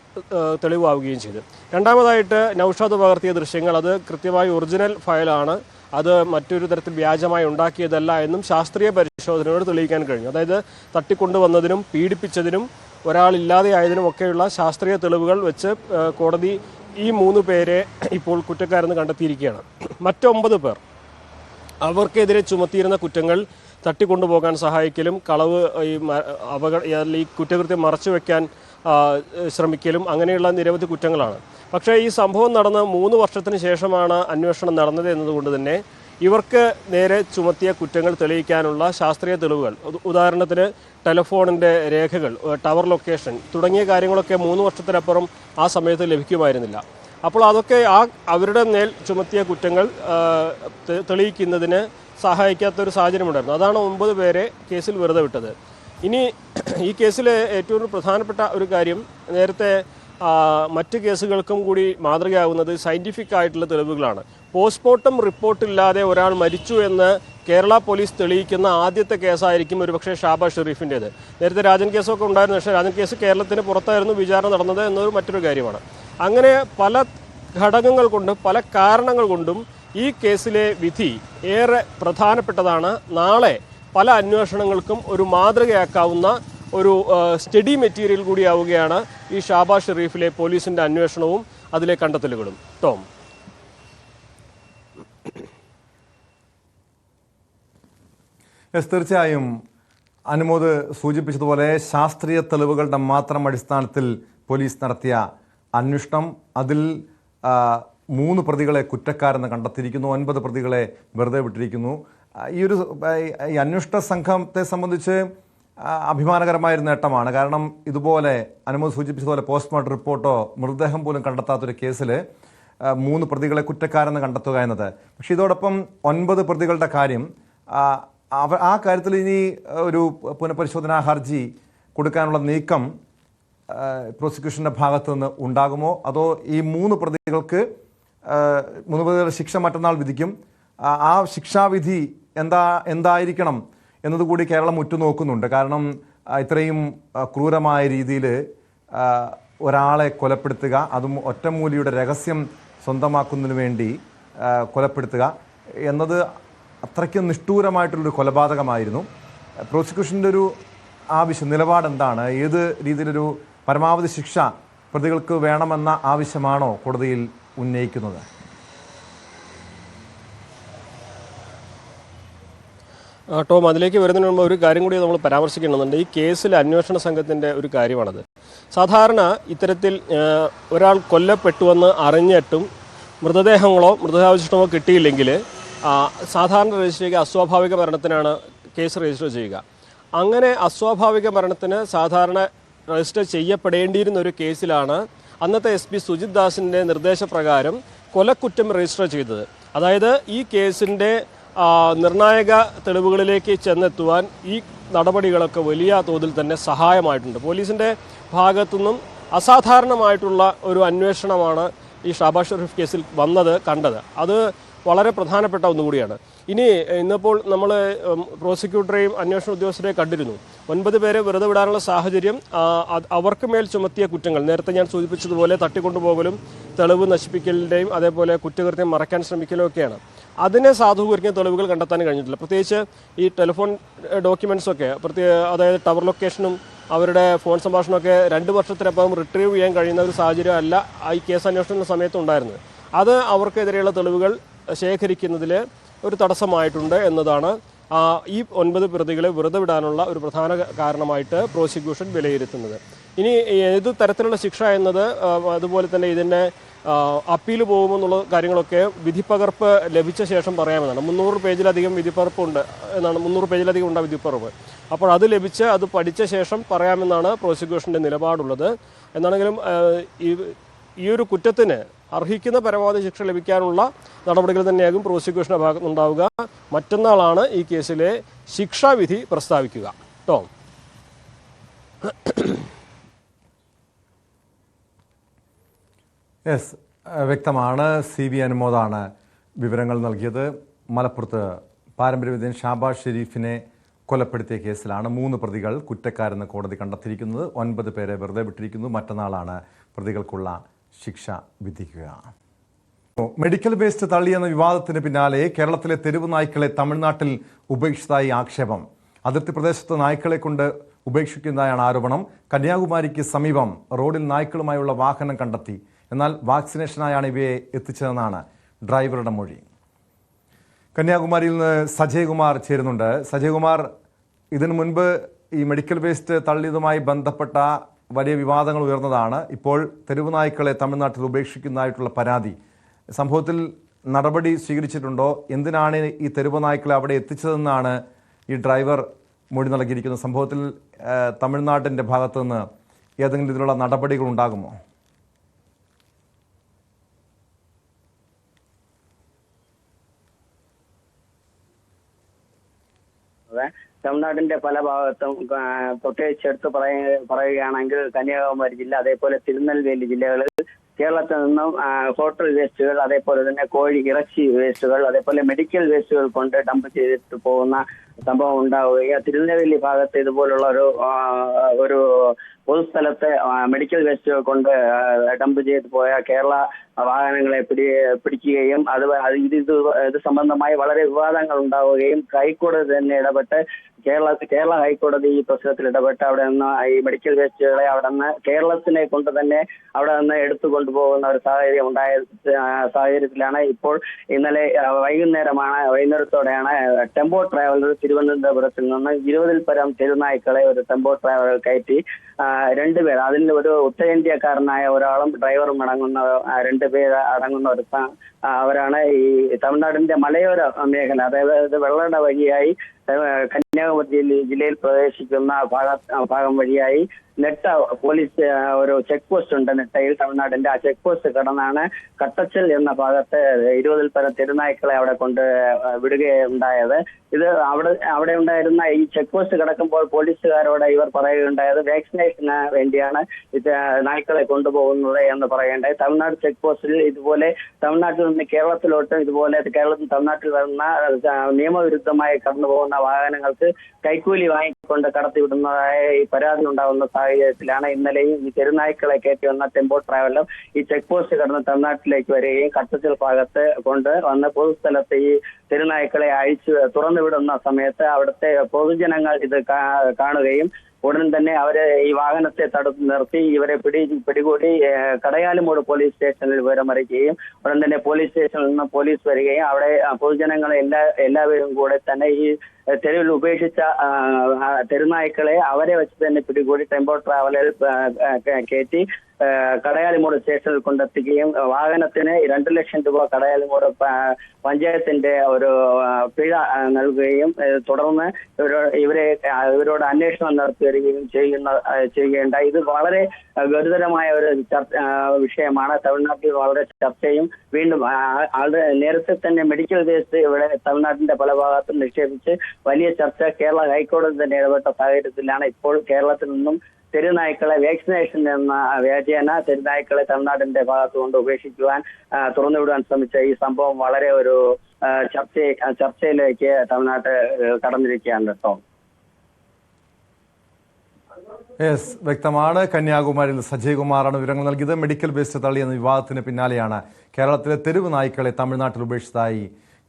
തെളിവാവുകയും ചെയ്തു. രണ്ടാമതായിട്ട് നൗഷാദ് പകർത്തിയ ദൃശ്യങ്ങൾ, അത് കൃത്യമായി ഒറിജിനൽ ഫയലാണ്, അത് മറ്റൊരു തരത്തിൽ വ്യാജമായി ഉണ്ടാക്കിയതല്ല എന്നും ശാസ്ത്രീയ പരിശോധനയോട് തെളിയിക്കാൻ കഴിഞ്ഞു. അതായത് തട്ടിക്കൊണ്ടുവന്നതിനും പീഡിപ്പിച്ചതിനും ഒരാളില്ലാതെയായതിനും ഒക്കെയുള്ള ശാസ്ത്രീയ തെളിവുകൾ വെച്ച് കോടതി ഈ 3 പേരെ ഇപ്പോൾ കുറ്റക്കാരെന്ന് കണ്ടെത്തിയിരിക്കുകയാണ്. മറ്റ് 9 പേർ, അവർക്കെതിരെ ചുമത്തിയിരുന്ന കുറ്റങ്ങൾ തട്ടിക്കൊണ്ടുപോകാൻ സഹായിക്കലും, കളവ്, ഈ കുറ്റകൃത്യം മറച്ചു വയ്ക്കാൻ ശ്രമിക്കലും അങ്ങനെയുള്ള നിരവധി കുറ്റങ്ങളാണ്. പക്ഷേ ഈ സംഭവം നടന്ന് 3 വർഷത്തിന് ശേഷമാണ് അന്വേഷണം നടന്നത് എന്നതുകൊണ്ട് തന്നെ ഇവർക്ക് നേരെ ചുമത്തിയ കുറ്റങ്ങൾ തെളിയിക്കാനുള്ള ശാസ്ത്രീയ തെളിവുകൾ, ഉദാഹരണത്തിന് ടെലിഫോണിൻ്റെ രേഖകൾ, ടവർ ലൊക്കേഷൻ തുടങ്ങിയ കാര്യങ്ങളൊക്കെ 3 വർഷത്തിനപ്പുറം ആ സമയത്ത് ലഭിക്കുമായിരുന്നില്ല. അപ്പോൾ അതൊക്കെ അവരുടെ മേൽ ചുമത്തിയ കുറ്റങ്ങൾ തെളിയിക്കുന്നതിന് സഹായിക്കാത്തൊരു സാഹചര്യമുണ്ടായിരുന്നു. അതാണ് 9 പേരെ കേസിൽ വെറുതെ വിട്ടത്. ഇനി ഈ കേസിലെ ഏറ്റവും പ്രധാനപ്പെട്ട ഒരു കാര്യം, നേരത്തെ മറ്റ് കേസുകൾക്കും കൂടി മാതൃകയാകുന്നത് സയൻറ്റിഫിക് ആയിട്ടുള്ള തെളിവുകളാണ്. പോസ്റ്റ്മോർട്ടം റിപ്പോർട്ടില്ലാതെ ഒരാൾ മരിച്ചു എന്ന് കേരള പോലീസ് തെളിയിക്കുന്ന ആദ്യത്തെ കേസായിരിക്കും ഒരുപക്ഷെ ഷാബാസ് ഷെരീഫിൻ്റേത്. നേരത്തെ രാജൻ കേസൊക്കെ ഉണ്ടായിരുന്നു, പക്ഷേ രാജൻ കേസ് കേരളത്തിന് പുറത്തായിരുന്നു വിചാരണ നടന്നത് എന്നൊരു മറ്റൊരു കാര്യമാണ്. അങ്ങനെ പല ഘടകങ്ങൾ കൊണ്ടും പല കാരണങ്ങൾ കൊണ്ടും ഈ കേസിലെ വിധി ഏറെ പ്രധാനപ്പെട്ടതാണ്. നാളെ പല അന്വേഷണങ്ങൾക്കും ഒരു മാതൃകയാക്കാവുന്ന ഒരു സ്റ്റഡി മെറ്റീരിയൽ കൂടിയാവുകയാണ് ഈ ഷാബാസ് ഷെരീഫിലെ പോലീസിൻ്റെ അന്വേഷണവും അതിലെ കണ്ടെത്തലുകളും. ടോം. തീർച്ചയായും അനുമോദ് സൂചിപ്പിച്ചതുപോലെ ശാസ്ത്രീയ തെളിവുകളുടെ മാത്രം അടിസ്ഥാനത്തിൽ പോലീസ് നടത്തിയ അന്വേഷണം, അതിൽ 3 പ്രതികളെ കുറ്റക്കാരെന്ന് കണ്ടെത്തിയിരിക്കുന്നു, 9 പ്രതികളെ വെറുതെ വിട്ടിരിക്കുന്നു. ഈ അന്വേഷണ സംഘത്തെ സംബന്ധിച്ച് അഭിമാനകരമായൊരു നേട്ടമാണ്. കാരണം ഇതുപോലെ അനുമോദ് സൂചിപ്പിച്ചതുപോലെ പോസ്റ്റ്മോർട്ടം റിപ്പോർട്ടോ മൃതദേഹം പോലും കണ്ടെത്താത്തൊരു കേസിൽ 3 പ്രതികളെ കുറ്റക്കാരെന്ന് കണ്ടെത്തുക എന്നത്. പക്ഷേ ഇതോടൊപ്പം 9 പ്രതികളുടെ കാര്യം, ആ കാര്യത്തിൽ ഇനി ഒരു പുനഃപരിശോധനാ ഹർജി കൊടുക്കാനുള്ള നീക്കം പ്രോസിക്യൂഷൻ്റെ ഭാഗത്തു നിന്ന് ഉണ്ടാകുമോ, അതോ ഈ 3 പ്രതികൾക്ക് 3 പ്രതികളുടെ ശിക്ഷ മറ്റന്നാൾ വിധിക്കും, ആ ശിക്ഷാവിധി എന്തായിരിക്കണം എന്നതുകൂടി കേരളം ഉറ്റുനോക്കുന്നുണ്ട്. കാരണം ഇത്രയും ക്രൂരമായ രീതിയിൽ ഒരാളെ കൊലപ്പെടുത്തുക, അതും ഒറ്റമൂലിയുടെ രഹസ്യം സ്വന്തമാക്കുന്നതിന് വേണ്ടി കൊലപ്പെടുത്തുക എന്നത് അത്രയ്ക്കും നിഷ്ഠൂരമായിട്ടുള്ളൊരു കൊലപാതകമായിരുന്നു. പ്രോസിക്യൂഷൻ്റെ ഒരു ആവശ്യം, നിലപാടെന്താണ്? ഏത് രീതിയിലൊരു പരമാവധി ശിക്ഷ പ്രതികൾക്ക് വേണമെന്ന ആവശ്യമാണോ കോടതിയിൽ ഉന്നയിക്കുന്നത്? ടോം, അതിലേക്ക് വരുന്നതിന് മുമ്പ് ഒരു കാര്യം കൂടി നമ്മൾ പരാമർശിക്കേണ്ടതുണ്ട്. ഈ കേസിലെ അന്വേഷണ സംഘത്തിൻ്റെ ഒരു കാര്യമാണത്. സാധാരണ ഇത്തരത്തിൽ ഒരാൾ കൊല്ലപ്പെട്ടുവെന്ന് അറിഞ്ഞിട്ടും മൃതദേഹങ്ങളോ മൃതദേഹാവശിഷ്ടമോ കിട്ടിയില്ലെങ്കിൽ സാധാരണ രജിസ്റ്റർ ചെയ്യുക അസ്വാഭാവിക മരണത്തിനാണ് കേസ് രജിസ്റ്റർ ചെയ്യുക. അങ്ങനെ അസ്വാഭാവിക മരണത്തിന് സാധാരണ രജിസ്റ്റർ ചെയ്യപ്പെടേണ്ടിയിരുന്ന ഒരു കേസിലാണ് അന്നത്തെ SP സുജിത് ദാസിൻ്റെ നിർദ്ദേശപ്രകാരം കൊലക്കുറ്റം രജിസ്റ്റർ ചെയ്തത്. അതായത് ഈ കേസിൻ്റെ നിർണായക തെളിവുകളിലേക്ക് ചെന്നെത്തുവാൻ ഈ നടപടികളൊക്കെ വലിയ തോതിൽ തന്നെ സഹായമായിട്ടുണ്ട്. പോലീസിൻ്റെ ഭാഗത്തുനിന്നും അസാധാരണമായിട്ടുള്ള ഒരു അന്വേഷണമാണ് ഈ ഷാബാസ് ഷെരീഫ് കേസിൽ കണ്ടത്. അത് വളരെ പ്രധാനപ്പെട്ട ഒന്നുകൂടിയാണ്. ഇന്നിപ്പോൾ നമ്മൾ പ്രോസിക്യൂട്ടറെയും അന്വേഷണ ഉദ്യോഗസ്ഥരെയും കണ്ടിരുന്നു. 9 പേരെ വെറുതെ വിടാനുള്ള സാഹചര്യം അവർക്ക് മേൽ ചുമത്തിയ കുറ്റങ്ങൾ, നേരത്തെ ഞാൻ സൂചിപ്പിച്ചതുപോലെ തട്ടിക്കൊണ്ടുപോകലും തെളിവ് നശിപ്പിക്കലിൻ്റെയും അതേപോലെ കുറ്റകൃത്യം മറയ്ക്കാൻ ശ്രമിക്കലും ഒക്കെയാണ്. അതിനെ സാധൂകരിക്കുന്ന തെളിവുകൾ കണ്ടെത്താൻ കഴിഞ്ഞിട്ടില്ല. പ്രത്യേകിച്ച് ഈ ടെലിഫോൺ ഡോക്യുമെൻറ്റ്സൊക്കെ, അതായത് ടവർ ലൊക്കേഷനും അവരുടെ ഫോൺ സംഭാഷണമൊക്കെ 2 വർഷത്തിനപ്പുറം റിട്രീവ് ചെയ്യാൻ കഴിയുന്ന ഒരു സാഹചര്യം അല്ല ഈ കേസ് അന്വേഷണ സമയത്ത് ഉണ്ടായിരുന്നത്. അത് അവർക്കെതിരെയുള്ള തെളിവുകൾ ശേഖരിക്കുന്നതിൽ ഒരു തടസ്സമായിട്ടുണ്ട് എന്നതാണ് ഈ 9 പ്രതികളെ വെറുതെ വിടാനുള്ള ഒരു പ്രധാന കാരണമായിട്ട് പ്രോസിക്യൂഷൻ വിലയിരുത്തുന്നത്. ഇനി ഏത് തരത്തിലുള്ള ശിക്ഷ എന്നത്, അതുപോലെ തന്നെ ഇതിൻ്റെ അപ്പീൽ പോകുമെന്നുള്ള കാര്യങ്ങളൊക്കെ വിധിപ്പകർപ്പ് ലഭിച്ച ശേഷം പറയാമെന്നാണ്. 300 പേജിലധികം വിധിപ്പകർപ്പുണ്ട് എന്നാണ്, 300 പേജിലധികം ഉണ്ട് വിധിപ്പകർപ്പ്. അപ്പോൾ അത് ലഭിച്ച് അത് പഠിച്ച ശേഷം പറയാമെന്നാണ് പ്രോസിക്യൂഷൻ്റെ നിലപാടുള്ളത്. എന്നാണെങ്കിലും ഈ ഒരു കുറ്റത്തിന് അർഹിക്കുന്ന പരമാവധി ശിക്ഷ ലഭിക്കാനുള്ള നടപടികൾ തന്നെയാകും പ്രോസിക്യൂഷൻ്റെ ഭാഗത്തുനിന്നുണ്ടാവുക. മറ്റന്നാളാണ് ഈ കേസിലെ ശിക്ഷാവിധി പ്രസ്താവിക്കുക. ടോം. വ്യക്തമാണ്. CV അനുമോദാണ് വിവരങ്ങൾ നൽകിയത്. മലപ്പുറത്ത് പാരമ്പര്യവിധൻ ഷാബാസ് ഷെരീഫിനെ കൊലപ്പെടുത്തിയ കേസിലാണ് 3 പ്രതികൾ കുറ്റക്കാരെന്ന് കോടതി കണ്ടെത്തിയിരിക്കുന്നത്. 9 പേരെ വെറുതെ വിട്ടിരിക്കുന്നു. മറ്റന്നാളാണ് പ്രതികൾക്കുള്ള ശിക്ഷ വിധിക്കുക. മെഡിക്കൽ വേസ്റ്റ് തള്ളിയെന്ന വിവാദത്തിന് പിന്നാലെ കേരളത്തിലെ തെരുവ് നായ്ക്കളെ തമിഴ്നാട്ടിൽ ഉപേക്ഷിച്ചതായി ആക്ഷേപം. അതിർത്തി പ്രദേശത്ത് നായ്ക്കളെ കൊണ്ട് ഉപേക്ഷിക്കുന്നതായാണ് ആരോപണം. കന്യാകുമാരിക്ക് സമീപം റോഡിൽ നായ്ക്കളുമായുള്ള വാഹനം കണ്ടെത്തി. എന്നാൽ വാക്സിനേഷനായാണ് ഇവയെ എത്തിച്ചതെന്നാണ് ഡ്രൈവറുടെ മൊഴി. കന്യാകുമാരിയിൽ നിന്ന് സജയകുമാർ ചേരുന്നുണ്ട്. സജയകുമാർ, ഇതിനു മുൻപ് ഈ മെഡിക്കൽ വേസ്റ്റ് തള്ളിയതുമായി ബന്ധപ്പെട്ട വലിയ വിവാദങ്ങൾ ഉയർന്നതാണ്. ഇപ്പോൾ തെരുവ് നായ്ക്കളെ തമിഴ്നാട്ടിൽ ഉപേക്ഷിക്കുന്നതായിട്ടുള്ള പരാതി. സംഭവത്തിൽ നടപടി സ്വീകരിച്ചിട്ടുണ്ടോ? എന്തിനാണ് ഈ തെരുവ് നായ്ക്കളെ അവിടെ എത്തിച്ചതെന്നാണ് ഈ ഡ്രൈവർ മൊഴി നൽകിയിരിക്കുന്നത്. സംഭവത്തിൽ തമിഴ്നാട്ടിൻ്റെ ഭാഗത്തു നിന്ന് ഏതെങ്കിലും ഇതിലുള്ള നടപടികൾ ഉണ്ടാകുമോ? തമിഴ്നാടിന്റെ പല ഭാഗത്തും പ്രത്യേകിച്ച് എടുത്ത് പറയുകയാണെങ്കിൽ കന്യാകുമാരി ജില്ല, അതേപോലെ തിരുനെൽവേലി ജില്ലകളിൽ കേരളത്തിൽ നിന്നും ഹോട്ടൽ വേസ്റ്റുകൾ, അതേപോലെ തന്നെ കോഴി ഇറച്ചി വേസ്റ്റുകൾ, അതേപോലെ മെഡിക്കൽ വേസ്റ്റുകൾ കൊണ്ട് ഡംപ് ചെയ്തിട്ട് പോകുന്ന സംഭവം ഉണ്ടാവുകയും തിരുനെൽവേലി ഭാഗത്ത് ഇതുപോലുള്ള ഒരു പൊതുസ്ഥലത്തെ മെഡിക്കൽ വേസ്റ്റുകൾ കൊണ്ട് ഡംപ് ചെയ്ത് പോയ കേരള വാഹനങ്ങളെ പിടിക്കുകയും ഇത് സംബന്ധമായി വളരെ വിവാദങ്ങൾ ഉണ്ടാവുകയും ഹൈക്കോടതി തന്നെ ഇടപെട്ട് കേരള ഹൈക്കോടതി ഈ പ്രശ്നത്തിൽ ഇടപെട്ട് അവിടെ നിന്ന് ഈ മെഡിക്കൽ വേസ്റ്റുകളെ അവിടെ നിന്ന് കേരളത്തിനെ കൊണ്ട് തന്നെ അവിടെ നിന്ന് എടുത്തു കൊണ്ടുപോകുന്ന ഒരു സാഹചര്യം സാഹചര്യത്തിലാണ് ഇപ്പോൾ ഇന്നലെ വൈകുന്നേരത്തോടെയാണ് ടെമ്പോ ട്രാവലർ തിരുവനന്തപുരത്തിൽ നിന്ന് 20-ൽ പരം തെരുനായ്ക്കളെ ഒരു ടെമ്പോ ട്രാവലർ കയറ്റി 2 പേർ, അതിൽ ഒരു ഉത്തരേന്ത്യക്കാരനായ ഒരാളും ഡ്രൈവറും അടങ്ങുന്ന 2 പേര് അടങ്ങുന്ന അവരാണ് ഈ തമിഴ്നാടിന്റെ മലയോര മേഖല, അതായത് വെള്ളട വഴിയായി കന്യാകുമാരി ജില്ലയിൽ പ്രവേശിക്കുന്ന ഭാഗം വഴിയായി നെട്ട പോലീസ് ഒരു ചെക്ക് പോസ്റ്റ് ഉണ്ട് നെട്ടയിൽ, തമിഴ്നാടിന്റെ. ആ ചെക്ക് പോസ്റ്റ് കടന്നാണ് കട്ടച്ചൽ എന്ന ഭാഗത്ത് 20-ൽ പരം തെരുനായ്ക്കളെ അവിടെ കൊണ്ട് വിടുകയുണ്ടായത്. ഇത് അവിടെ ഉണ്ടായിരുന്ന ഈ ചെക്ക് പോസ്റ്റ് കടക്കുമ്പോൾ പോലീസുകാരോട് ഇവർ പറയുകയുണ്ടായത് വാക്സിനേഷന് വേണ്ടിയാണ് ഇത് നായ്ക്കളെ കൊണ്ടുപോകുന്നത് എന്ന് പറയേണ്ടായി. തമിഴ്നാട് ചെക്ക് പോസ്റ്റിൽ ഇതുപോലെ തമിഴ്നാട്ടിൽ നിന്ന് കേരളത്തിലോട്ട് ഇതുപോലെ കേരളത്തിൽ തമിഴ്നാട്ടിൽ വരുന്ന നിയമവിരുദ്ധമായി കടന്നു പോകുന്ന വാഹനങ്ങൾക്ക് കൈക്കൂലി വാങ്ങിക്കൊണ്ട് കടത്തിവിടുന്നതായ ഈ പരാതി ഉണ്ടാകുന്ന സാഹചര്യത്തിലാണ് ഇന്നലെയും ഈ തെരുനായ്ക്കളെ കയറ്റി വന്ന ടെമ്പോ ട്രാവലർ ഈ ചെക്ക് പോസ്റ്റ് കടന്ന് തമിഴ്നാട്ടിലേക്ക് വരികയും കട്ടച്ചൽ ഭാഗത്ത് കൊണ്ട് വന്ന് പൊതുസ്ഥലത്ത് ഈ തെരുനായ്ക്കളെ തുറന്നു വിടുന്ന സമയത്ത് അവിടുത്തെ പൊതുജനങ്ങൾ ഇത് കാണുകയും ഉടൻ തന്നെ അവര് ഈ വാഹനത്തെ തടുത്ത് നിർത്തി ഇവരെ പിടികൂടി കടയാലുമൂട് പോലീസ് സ്റ്റേഷനിൽ വിവരമറിയിക്കുകയും ഉടൻ തന്നെ പോലീസ് സ്റ്റേഷനിൽ നിന്ന് പോലീസ് വരികയും അവിടെ പൊതുജനങ്ങളെ എല്ലാവരും കൂടെ തന്നെ ഈ തെരുവിൽ ഉപേക്ഷിച്ച തെരുനായ്ക്കളെ അവരെ വെച്ച് തന്നെ പിടികൂടി ടെമ്പോ ട്രാവലറിൽ കയറ്റി കടയാലിമൂട് സ്റ്റേഷനിൽ കൊണ്ടെത്തിക്കുകയും വാഹനത്തിന് 2 ലക്ഷം രൂപ കടയാലിമൂട് പഞ്ചായത്തിന്റെ ഒരു പിഴ നൽകുകയും തുടർന്ന് ഇവരോട് അന്വേഷണം നടത്തി വരികയും ചെയ്യുകയുണ്ടായി. ഇത് വളരെ ഗുരുതരമായ ഒരു വിഷയമാണ്. തമിഴ്നാട്ടിൽ വളരെ ചർച്ചയും വീണ്ടും നേരത്തെ തന്നെ മെഡിക്കൽ വേസ്റ്റ് ഇവിടെ തമിഴ്നാട്ടിന്റെ പല ഭാഗത്തും നിക്ഷേപിച്ച് വലിയ ചർച്ച കേരള ഹൈക്കോടതി തന്നെ ഇടപെട്ട സാഹചര്യത്തിലാണ് ഇപ്പോൾ കേരളത്തിൽ നിന്നും തെരുനായ്ക്കളെ വാക്സിനേഷൻ എന്ന വ്യാജേന തെരുനായ്ക്കളെ തമിഴ്നാടിന്റെ ഭാഗത്തുകൊണ്ട് ഉപേക്ഷിക്കുവാൻ തുറന്നുവിടാൻ ശ്രമിച്ച ഈ സംഭവം വളരെ ഒരു ചർച്ചയിലേക്ക് തമിഴ്നാട്ട് കടന്നിരിക്കുകയാണ് കേട്ടോ. യെസ്, വ്യക്തമാണ്. കന്യാകുമാരിയിൽ സജയകുമാറാണ് വിവരങ്ങൾ നൽകിയത്. മെഡിക്കൽ വേസ്റ്റ് തള്ളിയെന്ന വിവാദത്തിന് പിന്നാലെയാണ് കേരളത്തിലെ തെരുവ് നായ്ക്കളെ തമിഴ്നാട്ടിൽ ഉപേക്ഷിച്ചതായി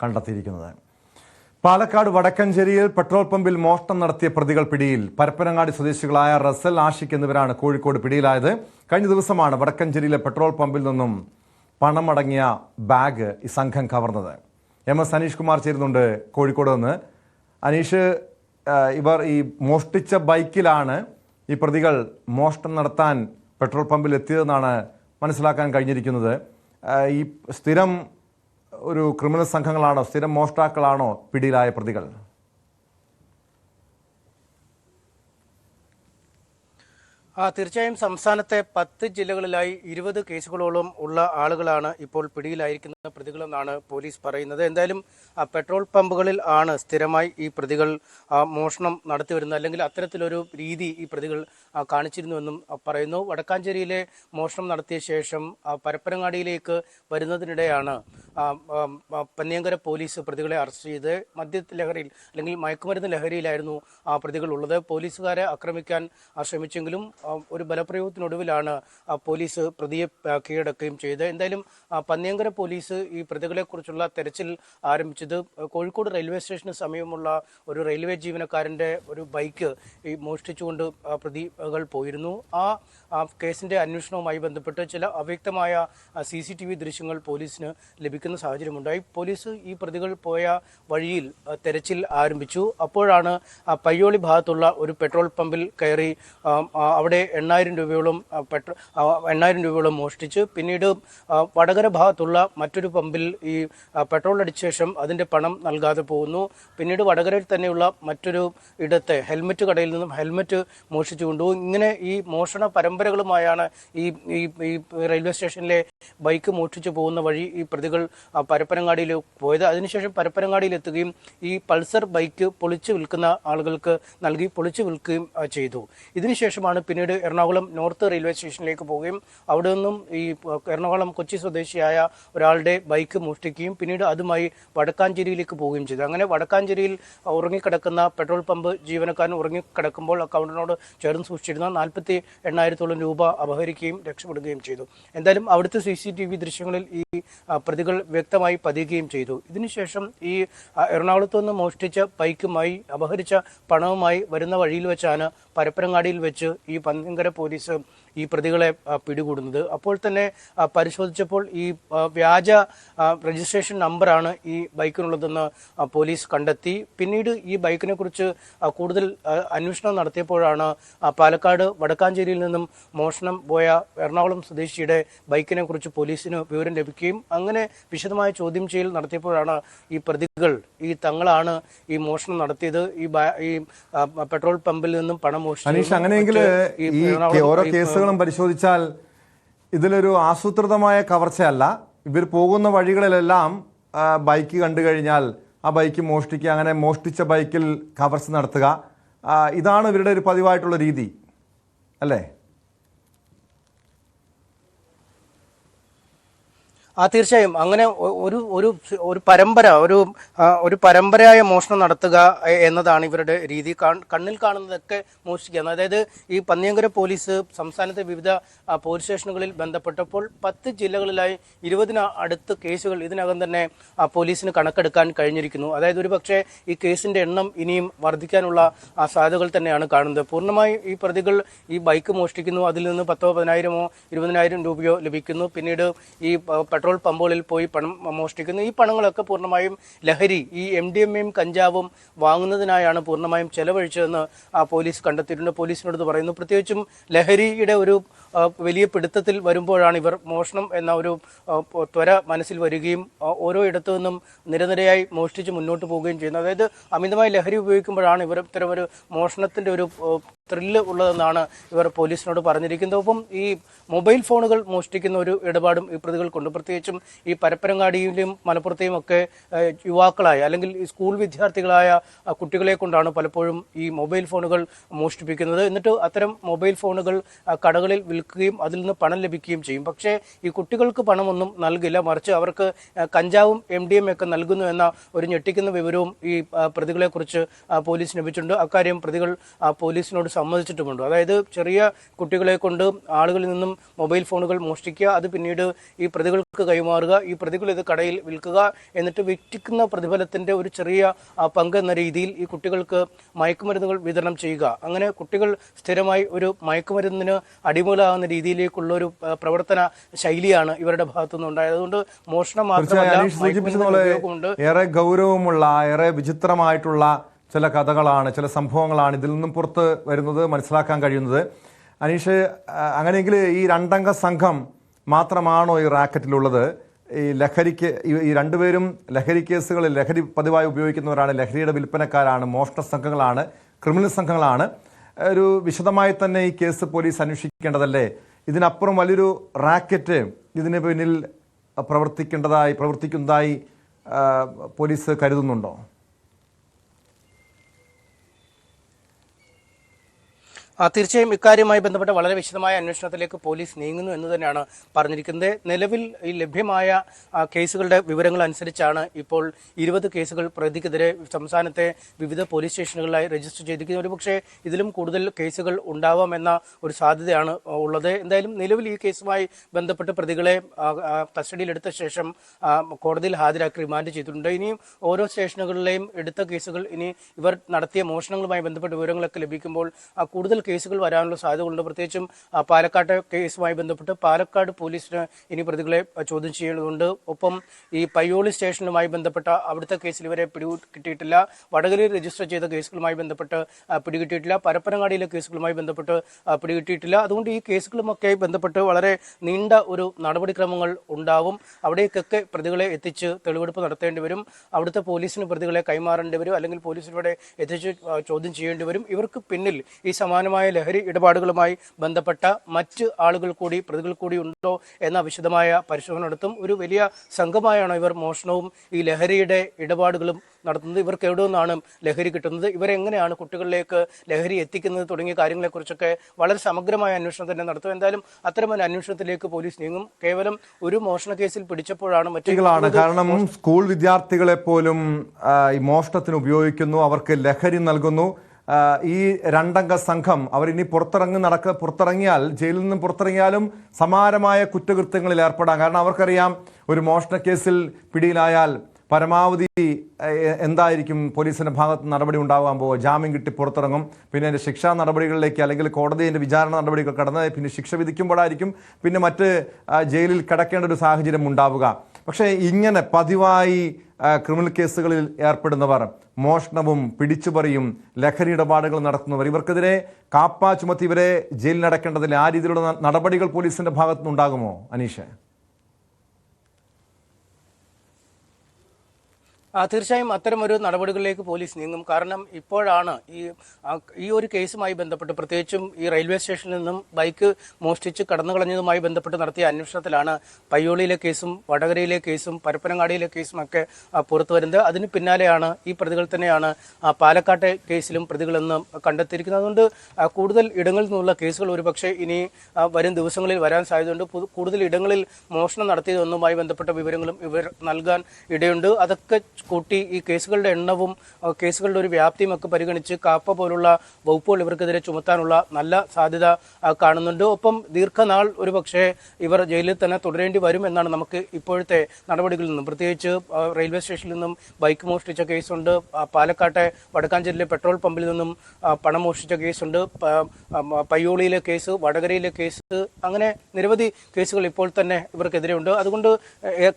കണ്ടെത്തിയിരിക്കുന്നത്. പാലക്കാട് വടക്കഞ്ചേരിയിൽ പെട്രോൾ പമ്പിൽ മോഷണം നടത്തിയ പ്രതികൾ പിടിയിൽ. പരപ്പനങ്ങാടി സ്വദേശികളായ റസൽ, ആഷിഖ് എന്നിവരാണ് കോഴിക്കോട് പിടിയിലായത്. കഴിഞ്ഞ ദിവസമാണ് വടക്കഞ്ചേരിയിലെ പെട്രോൾ പമ്പിൽ നിന്നും പണമടങ്ങിയ ബാഗ് ഈ സംഘം കവർന്നത്. MS അനീഷ് കുമാർ ചേരുന്നുണ്ട് കോഴിക്കോട് നിന്ന്. അനീഷ്, ഇവർ ഈ മോഷ്ടിച്ച ബൈക്കിലാണ് ഈ പ്രതികൾ മോഷണം നടത്താൻ പെട്രോൾ പമ്പിൽ എത്തിയതെന്നാണ് മനസ്സിലാക്കാൻ കഴിഞ്ഞിരിക്കുന്നത്. ഈ സ്ഥിരം ഒരു ക്രിമിനൽ സംഘങ്ങളാണോ, സ്ഥിരം മോഷ്ടാക്കളാണോ പിടിയിലായ പ്രതികൾ? തീർച്ചയായും സംസ്ഥാനത്തെ 10 ജില്ലകളിലായി 20 കേസുകളോളം ഉള്ള ആളുകളാണ് ഇപ്പോൾ പിടിയിലായിരിക്കുന്ന പ്രതികളെന്നാണ് പോലീസ് പറയുന്നത്. എന്തായാലും പെട്രോൾ പമ്പുകളിൽ ആണ് സ്ഥിരമായി ഈ പ്രതികൾ മോഷണം നടത്തിവരുന്നത്, അല്ലെങ്കിൽ അത്തരത്തിലൊരു രീതി ഈ പ്രതികൾ കാണിച്ചിരുന്നുവെന്നും പറയുന്നു. വടക്കാഞ്ചേരിയിലെ മോഷണം നടത്തിയ ശേഷം പരപ്പനങ്ങാടിയിലേക്ക് വരുന്നതിനിടെയാണ് പന്നിയങ്കര പോലീസ് പ്രതികളെ അറസ്റ്റ് ചെയ്ത് ലഹരിയിൽ അല്ലെങ്കിൽ മയക്കുമരുന്ന് ലഹരിയിലായിരുന്നു പ്രതികൾ ഉള്ളത്. പോലീസുകാരെ ആക്രമിക്കാൻ ശ്രമിച്ചെങ്കിലും ഒരു ബലപ്രയോഗത്തിനൊടുവിലാണ് പോലീസ് പ്രതിയെ കീഴടക്കുകയും ചെയ്തത്. എന്തായാലും പന്നിയങ്കര പോലീസ് ഈ പ്രതികളെക്കുറിച്ചുള്ള തെരച്ചിൽ ആരംഭിച്ചത് കോഴിക്കോട് റെയിൽവേ സ്റ്റേഷന് സമീപമുള്ള ഒരു റെയിൽവേ ജീവനക്കാരൻ്റെ ഒരു ബൈക്ക് ഈ മോഷ്ടിച്ചുകൊണ്ട് പ്രതികൾ പോയിരുന്നു. ആ കേസിൻ്റെ അന്വേഷണവുമായി ബന്ധപ്പെട്ട് ചില അവ്യക്തമായ CCTV ദൃശ്യങ്ങൾ പോലീസിന് ലഭിക്കുന്ന സാഹചര്യമുണ്ടായി. പോലീസ് ഈ പ്രതികൾ പോയ വഴിയിൽ തെരച്ചിൽ ആരംഭിച്ചു. അപ്പോഴാണ് പയ്യോളി ഭാഗത്തുള്ള ഒരു പെട്രോൾ പമ്പിൽ കയറി അവിടെ 8,000 രൂപയോളം മോഷ്ടിച്ച് പിന്നീട് വടകര ഭാഗത്തുള്ള മറ്റൊരു പമ്പിൽ ഈ പെട്രോൾ അടിച്ച ശേഷം അതിൻ്റെ പണം നൽകാതെ പോകുന്നു. പിന്നീട് വടകരയിൽ തന്നെയുള്ള മറ്റൊരു ഇടത്തെ ഹെൽമറ്റ് കടയിൽ നിന്നും ഹെൽമറ്റ് മോഷ്ടിച്ചു കൊണ്ടുപോകും. ഇങ്ങനെ ഈ മോഷണ പരമ്പരകളുമായാണ് ഈ റെയിൽവേ സ്റ്റേഷനിലെ ബൈക്ക് മോഷ്ടിച്ചു പോകുന്ന വഴി ഈ പ്രതികൾ പരപ്പനങ്ങാടിയിൽ പോയത്. അതിനുശേഷം പരപ്പനങ്ങാടിയിൽ എത്തുകയും ഈ പൾസർ ബൈക്ക് പൊളിച്ചു വിൽക്കുന്ന ആളുകൾക്ക് നൽകി പൊളിച്ചു വിൽക്കുകയും ചെയ്തു. ഇതിനുശേഷമാണ് പിന്നീട് എറണാകുളം നോർത്ത് റെയിൽവേ സ്റ്റേഷനിലേക്ക് പോവുകയും അവിടെ നിന്നും ഈ എറണാകുളം കൊച്ചി സ്വദേശിയായ ഒരാളുടെ ബൈക്ക് മോഷ്ടിക്കുകയും പിന്നീട് അതുമായി വടക്കാഞ്ചേരിയിലേക്ക് പോവുകയും ചെയ്തു. അങ്ങനെ വടക്കാഞ്ചേരിയിൽ ഉറങ്ങിക്കിടക്കുന്ന പെട്രോൾ പമ്പ് ജീവനക്കാരൻ ഉറങ്ങിക്കിടക്കുമ്പോൾ അക്കൗണ്ടിനോട് ചേർന്ന് സൂക്ഷിച്ചിരുന്ന 48,000 രൂപ അപഹരിക്കുകയും രക്ഷപ്പെടുകയും ചെയ്തു. എന്തായാലും അവിടുത്തെ CCTV ദൃശ്യങ്ങളിൽ ഈ പ്രതികൾ വ്യക്തമായി പതിയുകയും ചെയ്തു. ഇതിനുശേഷം ഈ എറണാകുളത്തു നിന്ന് മോഷ്ടിച്ച ബൈക്കുമായി അപഹരിച്ച പണവുമായി വരുന്ന വഴിയിൽ വെച്ചാണ് പരപ്പനങ്ങാടിയിൽ വെച്ച് ഈ പന്നിയങ്കര പോലീസ് ഈ പ്രതികളെ പിടികൂടുന്നത്. അപ്പോൾ തന്നെ പരിശോധിച്ചപ്പോൾ ഈ വ്യാജ രജിസ്ട്രേഷൻ നമ്പറാണ് ഈ ബൈക്കിനുള്ളതെന്ന് പോലീസ് കണ്ടെത്തി. പിന്നീട് ഈ ബൈക്കിനെ കുറിച്ച് കൂടുതൽ അന്വേഷണം നടത്തിയപ്പോഴാണ് പാലക്കാട് വടക്കാഞ്ചേരിയിൽ നിന്നും മോഷണം പോയ എറണാകുളം സ്വദേശിയുടെ ബൈക്കിനെ കുറിച്ച് പോലീസിന് വിവരം ലഭിക്കുകയും അങ്ങനെ വിശദമായ ചോദ്യം ചെയ്യൽ നടത്തിയപ്പോഴാണ് ഈ പ്രതികൾ തങ്ങളാണ് ഈ മോഷണം നടത്തിയത്, ഈ പെട്രോൾ പമ്പിൽ നിന്നും പണം അനീഷ്, അങ്ങനെയെങ്കിൽ ഈ ഓരോ കേസുകളും പരിശോധിച്ചാൽ ഇതിലൊരു ആസൂത്രിതമായ കവർച്ചയല്ല. ഇവർ പോകുന്ന വഴികളിലെല്ലാം ബൈക്ക് കണ്ടു കഴിഞ്ഞാൽ ആ ബൈക്ക് മോഷ്ടിക്കുക, അങ്ങനെ മോഷ്ടിച്ച ബൈക്കിൽ കവർച്ച നടത്തുക, ഇതാണ് ഇവരുടെ ഒരു പതിവായിട്ടുള്ള രീതി അല്ലേ? തീർച്ചയായും അങ്ങനെ ഒരു പരമ്പരയായ മോഷണം നടത്തുക എന്നതാണ് ഇവരുടെ രീതി. കണ്ണിൽ കാണുന്നതൊക്കെ മോഷ്ടിക്കുക. അതായത് ഈ പന്നിയങ്കര പോലീസ് സംസ്ഥാനത്തെ വിവിധ പോലീസ് സ്റ്റേഷനുകളിൽ ബന്ധപ്പെട്ടപ്പോൾ 10 ജില്ലകളിലായി 20 അടുത്ത് കേസുകൾ ഇതിനകം തന്നെ പോലീസിന് കണക്കെടുക്കാൻ കഴിഞ്ഞിരിക്കുന്നു. അതായത് ഒരു പക്ഷേ ഈ കേസിന്റെ എണ്ണം ഇനിയും വർദ്ധിക്കാനുള്ള സാധ്യതകൾ തന്നെയാണ് കാണുന്നത്. പൂർണ്ണമായും ഈ പ്രതികൾ ഈ ബൈക്ക് മോഷ്ടിക്കുന്നു, അതിൽ നിന്ന് 10,000, 10,000, 20,000 രൂപയോ ലഭിക്കുന്നു. പിന്നീട് ഈ പെട്രോൾ പമ്പുകളിൽ പോയി പണം മോഷ്ടിക്കുന്നു. ഈ പണങ്ങളൊക്കെ പൂർണ്ണമായും ലഹരി, ഈ MDMAയും കഞ്ചാവും വാങ്ങുന്നതിനായാണ് പൂർണ്ണമായും ചെലവഴിച്ചതെന്ന് പോലീസ് കണ്ടെത്തിയിട്ടുണ്ട്. പോലീസിനോട് പറയുന്നു. പ്രത്യേകിച്ചും ലഹരിയുടെ ഒരു വലിയ പിടുത്തത്തിൽ വരുമ്പോഴാണ് ഇവർ മോഷണം എന്ന ഒരു ത്വര മനസ്സിൽ വരികയും ഓരോ ഇടത്തു നിന്നും നിരനിരയായി മോഷ്ടിച്ച് മുന്നോട്ട് പോവുകയും ചെയ്യുന്നത്. അതായത് അമിതമായി ലഹരി ഉപയോഗിക്കുമ്പോഴാണ് ഇവർ ഇത്തരം ഒരു മോഷണത്തിൻ്റെ ഒരു ത്രില്ല് ഉള്ളതെന്നാണ് ഇവർ പോലീസിനോട് പറഞ്ഞിരിക്കുന്നത്. ഒപ്പം ഈ മൊബൈൽ ഫോണുകൾ മോഷ്ടിക്കുന്ന ഒരു ഇടപാടും ഈ പ്രതികൾക്കുണ്ട്. പ്രത്യേകിച്ചും ഈ പരപ്പനങ്ങാടിയിലും മലപ്പുറത്തെയും ഒക്കെ യുവാക്കളായ അല്ലെങ്കിൽ സ്കൂൾ വിദ്യാർത്ഥികളായ കുട്ടികളെ കൊണ്ടാണ് പലപ്പോഴും ഈ മൊബൈൽ ഫോണുകൾ മോഷ്ടിപ്പിക്കുന്നത്. എന്നിട്ട് അത്തരം മൊബൈൽ ഫോണുകൾ കടകളിൽ വിൽക്കുകയും അതിൽ നിന്ന് പണം ലഭിക്കുകയും ചെയ്യും. പക്ഷേ ഈ കുട്ടികൾക്ക് പണമൊന്നും നൽകില്ല, മറിച്ച് അവർക്ക് കഞ്ചാവും MDMA ഒക്കെ നൽകുന്നു എന്ന ഒരു ഞെട്ടിക്കുന്ന വിവരവും ഈ പ്രതികളെക്കുറിച്ച് പോലീസിന് ലഭിച്ചിട്ടുണ്ട്. അക്കാര്യം പ്രതികൾ പോലീസിനോട് സമ്മതിച്ചിട്ടുമുണ്ട്. അതായത് ചെറിയ കുട്ടികളെ കൊണ്ട് ആളുകളിൽ നിന്നും മൊബൈൽ ഫോണുകൾ മോഷ്ടിക്കുക, അത് പിന്നീട് ഈ പ്രതികൾക്ക് കൈമാറുക, ഈ പ്രതികൾ ഇത് കടയിൽ വിൽക്കുക, എന്നിട്ട് വിറ്റിക്കുന്ന പ്രതിഫലത്തിന്റെ ഒരു ചെറിയ പങ്ക് എന്ന രീതിയിൽ ഈ കുട്ടികൾക്ക് മയക്കുമരുന്നുകൾ വിതരണം ചെയ്യുക. അങ്ങനെ കുട്ടികൾ സ്ഥിരമായി ഒരു മയക്കുമരുന്നിന് അടിമകളാകുന്ന രീതിയിലേക്കുള്ള ഒരു പ്രവർത്തന ശൈലിയാണ് ഇവരുടെ ഭാഗത്തുനിന്ന് ഉണ്ടായത്. അതുകൊണ്ട് മോഷണം മാത്രമല്ല, ഏറെ ഗൗരവമുള്ള, ഏറെ വിചിത്രമായിട്ടുള്ള ചില കഥകളാണ്, ചില സംഭവങ്ങളാണ് ഇതിൽ നിന്നും പുറത്ത് വരുന്നത്, മനസ്സിലാക്കാൻ കഴിയുന്നത്. അനീഷ്, അങ്ങനെയെങ്കിൽ ഈ 2 അംഗ സംഘം മാത്രമാണോ ഈ റാക്കറ്റിലുള്ളത്? ഈ ലഹരിക്ക് ഈ രണ്ടുപേരും ലഹരി കേസുകളിൽ ലഹരി പതിവായി ഉപയോഗിക്കുന്നവരാണ്, ലഹരിയുടെ വിൽപ്പനക്കാരാണ്, മോഷണ സംഘങ്ങളാണ്, ക്രിമിനൽ സംഘങ്ങളാണ്. ഒരു വിശദമായി തന്നെ ഈ കേസ് പോലീസ് അന്വേഷിക്കേണ്ടതല്ലേ? ഇതിനപ്പുറം വലിയൊരു റാക്കറ്റ് ഇതിന് പിന്നിൽ പ്രവർത്തിക്കുന്നതായി പോലീസ് കരുതുന്നുണ്ടോ? തീർച്ചയായും ഇക്കാര്യവുമായി ബന്ധപ്പെട്ട വളരെ വിശദമായ അന്വേഷണത്തിലേക്ക് പോലീസ് നീങ്ങുന്നു എന്ന് തന്നെയാണ് പറഞ്ഞിരിക്കുന്നത്. നിലവിൽ ഈ ലഭ്യമായ കേസുകളുടെ വിവരങ്ങൾ അനുസരിച്ചാണ് ഇപ്പോൾ 20 കേസുകൾ പ്രതിക്കെതിരെ സംസ്ഥാനത്തെ വിവിധ പോലീസ് സ്റ്റേഷനുകളിലായി രജിസ്റ്റർ ചെയ്തിരിക്കുന്നത്. ഒരുപക്ഷെ ഇതിലും കൂടുതൽ കേസുകൾ ഉണ്ടാവാമെന്ന ഒരു സാധ്യതയാണ് ഉള്ളത്. എന്തായാലും നിലവിൽ ഈ കേസുമായി ബന്ധപ്പെട്ട് പ്രതികളെ കസ്റ്റഡിയിലെടുത്ത ശേഷം കോടതിയിൽ ഹാജരാക്കി റിമാൻഡ് ചെയ്തിട്ടുണ്ട്. ഇനിയും ഓരോ സ്റ്റേഷനുകളിലെയും എടുത്ത കേസുകൾ ഇനി ഇവർ നടത്തിയ മോഷണങ്ങളുമായി ബന്ധപ്പെട്ട വിവരങ്ങളൊക്കെ ലഭിക്കുമ്പോൾ കൂടുതൽ കേസുകൾ വരാനുള്ള സാധ്യതകളുണ്ട്. പ്രത്യേകിച്ചും പാലക്കാട്ടെ കേസുമായി ബന്ധപ്പെട്ട് പാലക്കാട് പോലീസിന് ഇനി പ്രതികളെ ചോദ്യം ചെയ്യേണ്ടതുണ്ട്. ഒപ്പം ഈ പയ്യോളി സ്റ്റേഷനുമായി ബന്ധപ്പെട്ട അവിടുത്തെ കേസിൽ ഇവരെ പിടികിട്ടിയിട്ടില്ല. വടകരയിൽ രജിസ്റ്റർ ചെയ്ത കേസുകളുമായി ബന്ധപ്പെട്ട് പിടികിട്ടിയിട്ടില്ല. പരപ്പനങ്ങാടിയിലെ കേസുകളുമായി ബന്ധപ്പെട്ട് പിടികിട്ടിയിട്ടില്ല. അതുകൊണ്ട് ഈ കേസുകളുമൊക്കെ ബന്ധപ്പെട്ട് വളരെ നീണ്ട ഒരു നടപടിക്രമങ്ങൾ ഉണ്ടാവും. അവിടേക്കൊക്കെ പ്രതികളെ എത്തിച്ച് തെളിവെടുപ്പ് നടത്തേണ്ടി വരും. അവിടുത്തെ പോലീസിന് പ്രതികളെ കൈമാറേണ്ടി വരും, അല്ലെങ്കിൽ പോലീസിലൂടെ എത്തിച്ച് ചോദ്യം ചെയ്യേണ്ടി വരും. ഇവർക്ക് പിന്നിൽ ഈ സമാനമായ ലഹരി ഇടപാടുകളുമായി ബന്ധപ്പെട്ട മറ്റ് ആളുകൾ കൂടി, പ്രതികൾ കൂടി ഉണ്ടോ എന്ന വിശദമായ പരിശോധന നടത്തും. ഒരു വലിയ സംഘമായാണ് ഇവർ മോഷണവും ഈ ലഹരിയുടെ ഇടപാടുകളും നടത്തുന്നത്. ഇവർക്ക് എവിടെ നിന്നാണ് ലഹരി കിട്ടുന്നത്, ഇവരെങ്ങനെയാണ് കുട്ടികളിലേക്ക് ലഹരി എത്തിക്കുന്നത് തുടങ്ങിയ കാര്യങ്ങളെക്കുറിച്ചൊക്കെ വളരെ സമഗ്രമായ അന്വേഷണം തന്നെ നടത്തും. എന്തായാലും അത്തരമൊരു അന്വേഷണത്തിലേക്ക് പോലീസ് നീങ്ങും. കേവലം ഒരു മോഷണ കേസിൽ പിടിച്ചപ്പോഴാണ് കാരണം സ്കൂൾ വിദ്യാർത്ഥികളെ പോലും ഈ മോഷണത്തിന് ഉപയോഗിക്കുന്നു, അവർക്ക് ലഹരി നൽകുന്നു. ഈ രണ്ടംഗ സംഘം അവരിനി പുറത്തിറങ്ങിയാൽ ജയിലിൽ നിന്നും പുറത്തിറങ്ങിയാലും സമാനമായ കുറ്റകൃത്യങ്ങളിൽ ഏർപ്പെടാം. കാരണം അവർക്കറിയാം ഒരു മോഷണ കേസിൽ പിടിയിലായാൽ പരമാവധി എന്തായിരിക്കും പോലീസിന്റെ ഭാഗത്ത് നടപടി ഉണ്ടാകാൻ പോകുക. ജാമ്യം കിട്ടി പുറത്തിറങ്ങും, പിന്നെ അതിൻ്റെ ശിക്ഷാ നടപടികളിലേക്ക് അല്ലെങ്കിൽ കോടതിയുടെ വിചാരണ നടപടികൾ കടന്ന് പിന്നെ ശിക്ഷ വിധിക്കുമ്പോഴായിരിക്കും പിന്നെ മറ്റ് ജയിലിൽ കിടക്കേണ്ട ഒരു സാഹചര്യം ഉണ്ടാവുക. പക്ഷേ ഇങ്ങനെ പതിവായി ക്രിമിനൽ കേസുകളിൽ ഏർപ്പെടുന്നവർ, മോഷണവും പിടിച്ചുപറിയും ലഹരി ഇടപാടുകൾ നടത്തുന്നവർ, ഇവർക്കെതിരെ കാപ്പ ചുമത്തി ഇവരെ ജയിലിലടക്കേണ്ടതില്ല. ആ രീതിയിലുള്ള നടപടികൾ പോലീസിന്റെ ഭാഗത്തുനിന്നുണ്ടാകുമോ അനീഷ്? തീർച്ചയായും അത്തരമൊരു നടപടികളിലേക്ക് പോലീസ് നീങ്ങും. കാരണം ഇപ്പോഴാണ് ഈ ഒരു കേസുമായി ബന്ധപ്പെട്ട്, പ്രത്യേകിച്ചും ഈ റെയിൽവേ സ്റ്റേഷനിൽ നിന്നും ബൈക്ക് മോഷ്ടിച്ച് കടന്നു കളഞ്ഞതുമായി ബന്ധപ്പെട്ട് നടത്തിയ അന്വേഷണത്തിലാണ് പയ്യോളിയിലെ കേസും വടകരയിലെ കേസും പരപ്പനങ്ങാടിയിലെ കേസും ഒക്കെ പുറത്തു വരുന്നത്. അതിന് പിന്നാലെയാണ് ഈ പ്രതികൾ തന്നെയാണ് പാലക്കാട്ടെ കേസിലും പ്രതികളെന്ന് കണ്ടെത്തിയിരിക്കുന്നത്. അതുകൊണ്ട് കൂടുതൽ ഇടങ്ങളിൽ നിന്നുള്ള കേസുകൾ ഒരുപക്ഷെ ഇനി വരും ദിവസങ്ങളിൽ വരാൻ സാധ്യതയുണ്ട്. കൂടുതൽ ഇടങ്ങളിൽ മോഷണം നടത്തിയതൊന്നുമായി ബന്ധപ്പെട്ട വിവരങ്ങളും ഇവർ നൽകാൻ ഇടയുണ്ട്. അതൊക്കെ കൂട്ടി ഈ കേസുകളുടെ എണ്ണവും കേസുകളുടെ ഒരു വ്യാപ്തിയും ഒക്കെ പരിഗണിച്ച് കാപ്പ പോലുള്ള വകുപ്പുകൾ ഇവർക്കെതിരെ ചുമത്താനുള്ള നല്ല സാധ്യത കാണുന്നുണ്ട്. ഒപ്പം ദീർഘനാൾ ഒരുപക്ഷെ ഇവർ ജയിലിൽ തന്നെ തുടരേണ്ടി വരും എന്നാണ് നമുക്ക് ഇപ്പോഴത്തെ നടപടികളിൽ നിന്നും, പ്രത്യേകിച്ച് റെയിൽവേ സ്റ്റേഷനിൽ നിന്നും ബൈക്ക് മോഷ്ടിച്ച കേസുണ്ട്, പാലക്കാട്ടെ വടക്കാഞ്ചേരിയിലെ പെട്രോൾ പമ്പിൽ നിന്നും പണം മോഷ്ടിച്ച കേസുണ്ട്, പയ്യോളിയിലെ കേസ്, വടകരയിലെ കേസ്, അങ്ങനെ നിരവധി കേസുകൾ ഇപ്പോൾ തന്നെ ഇവർക്കെതിരെ ഉണ്ട്. അതുകൊണ്ട്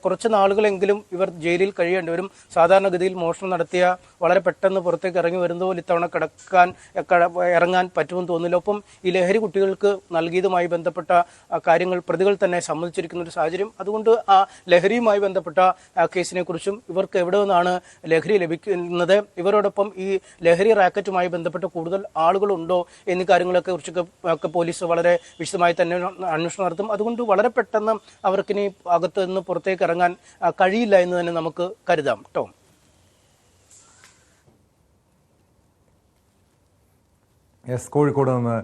കുറച്ച് നാളുകളെങ്കിലും ഇവർ ജയിലിൽ കഴിയേണ്ടി വരും. സാധാരണഗതിയിൽ മോഷണം നടത്തിയ വളരെ പെട്ടെന്ന് പുറത്തേക്ക് ഇറങ്ങി വരുന്നതുപോലെ ഇത്തവണ ഇറങ്ങാൻ പറ്റുമെന്ന് തോന്നുന്നില്ല. ഒപ്പം ഈ ലഹരി കുട്ടികൾക്ക് നൽകിയതുമായി ബന്ധപ്പെട്ട കാര്യങ്ങൾ പ്രതികൾ തന്നെ സമ്മതിച്ചിരിക്കുന്ന ഒരു സാഹചര്യം. അതുകൊണ്ട് ആ ലഹരിയുമായി ബന്ധപ്പെട്ട കേസിനെ കുറിച്ചും ഇവർക്ക് എവിടെ നിന്നാണ് ലഹരി ലഭിക്കുന്നത്, ഇവരോടൊപ്പം ഈ ലഹരി റാക്കറ്റുമായി ബന്ധപ്പെട്ട് കൂടുതൽ ആളുകളുണ്ടോ എന്നീ കാര്യങ്ങളൊക്കെ കുറിച്ചൊക്കെ പോലീസ് വളരെ വിശദമായി തന്നെ അന്വേഷണം നടത്തും. അതുകൊണ്ട് വളരെ പെട്ടെന്ന് അവർക്കിനി അകത്ത് നിന്ന് പുറത്തേക്ക് ഇറങ്ങാൻ കഴിയില്ല എന്ന് തന്നെ നമുക്ക് കരുതാം. ടോം. കോഴിക്കോട് നിന്ന്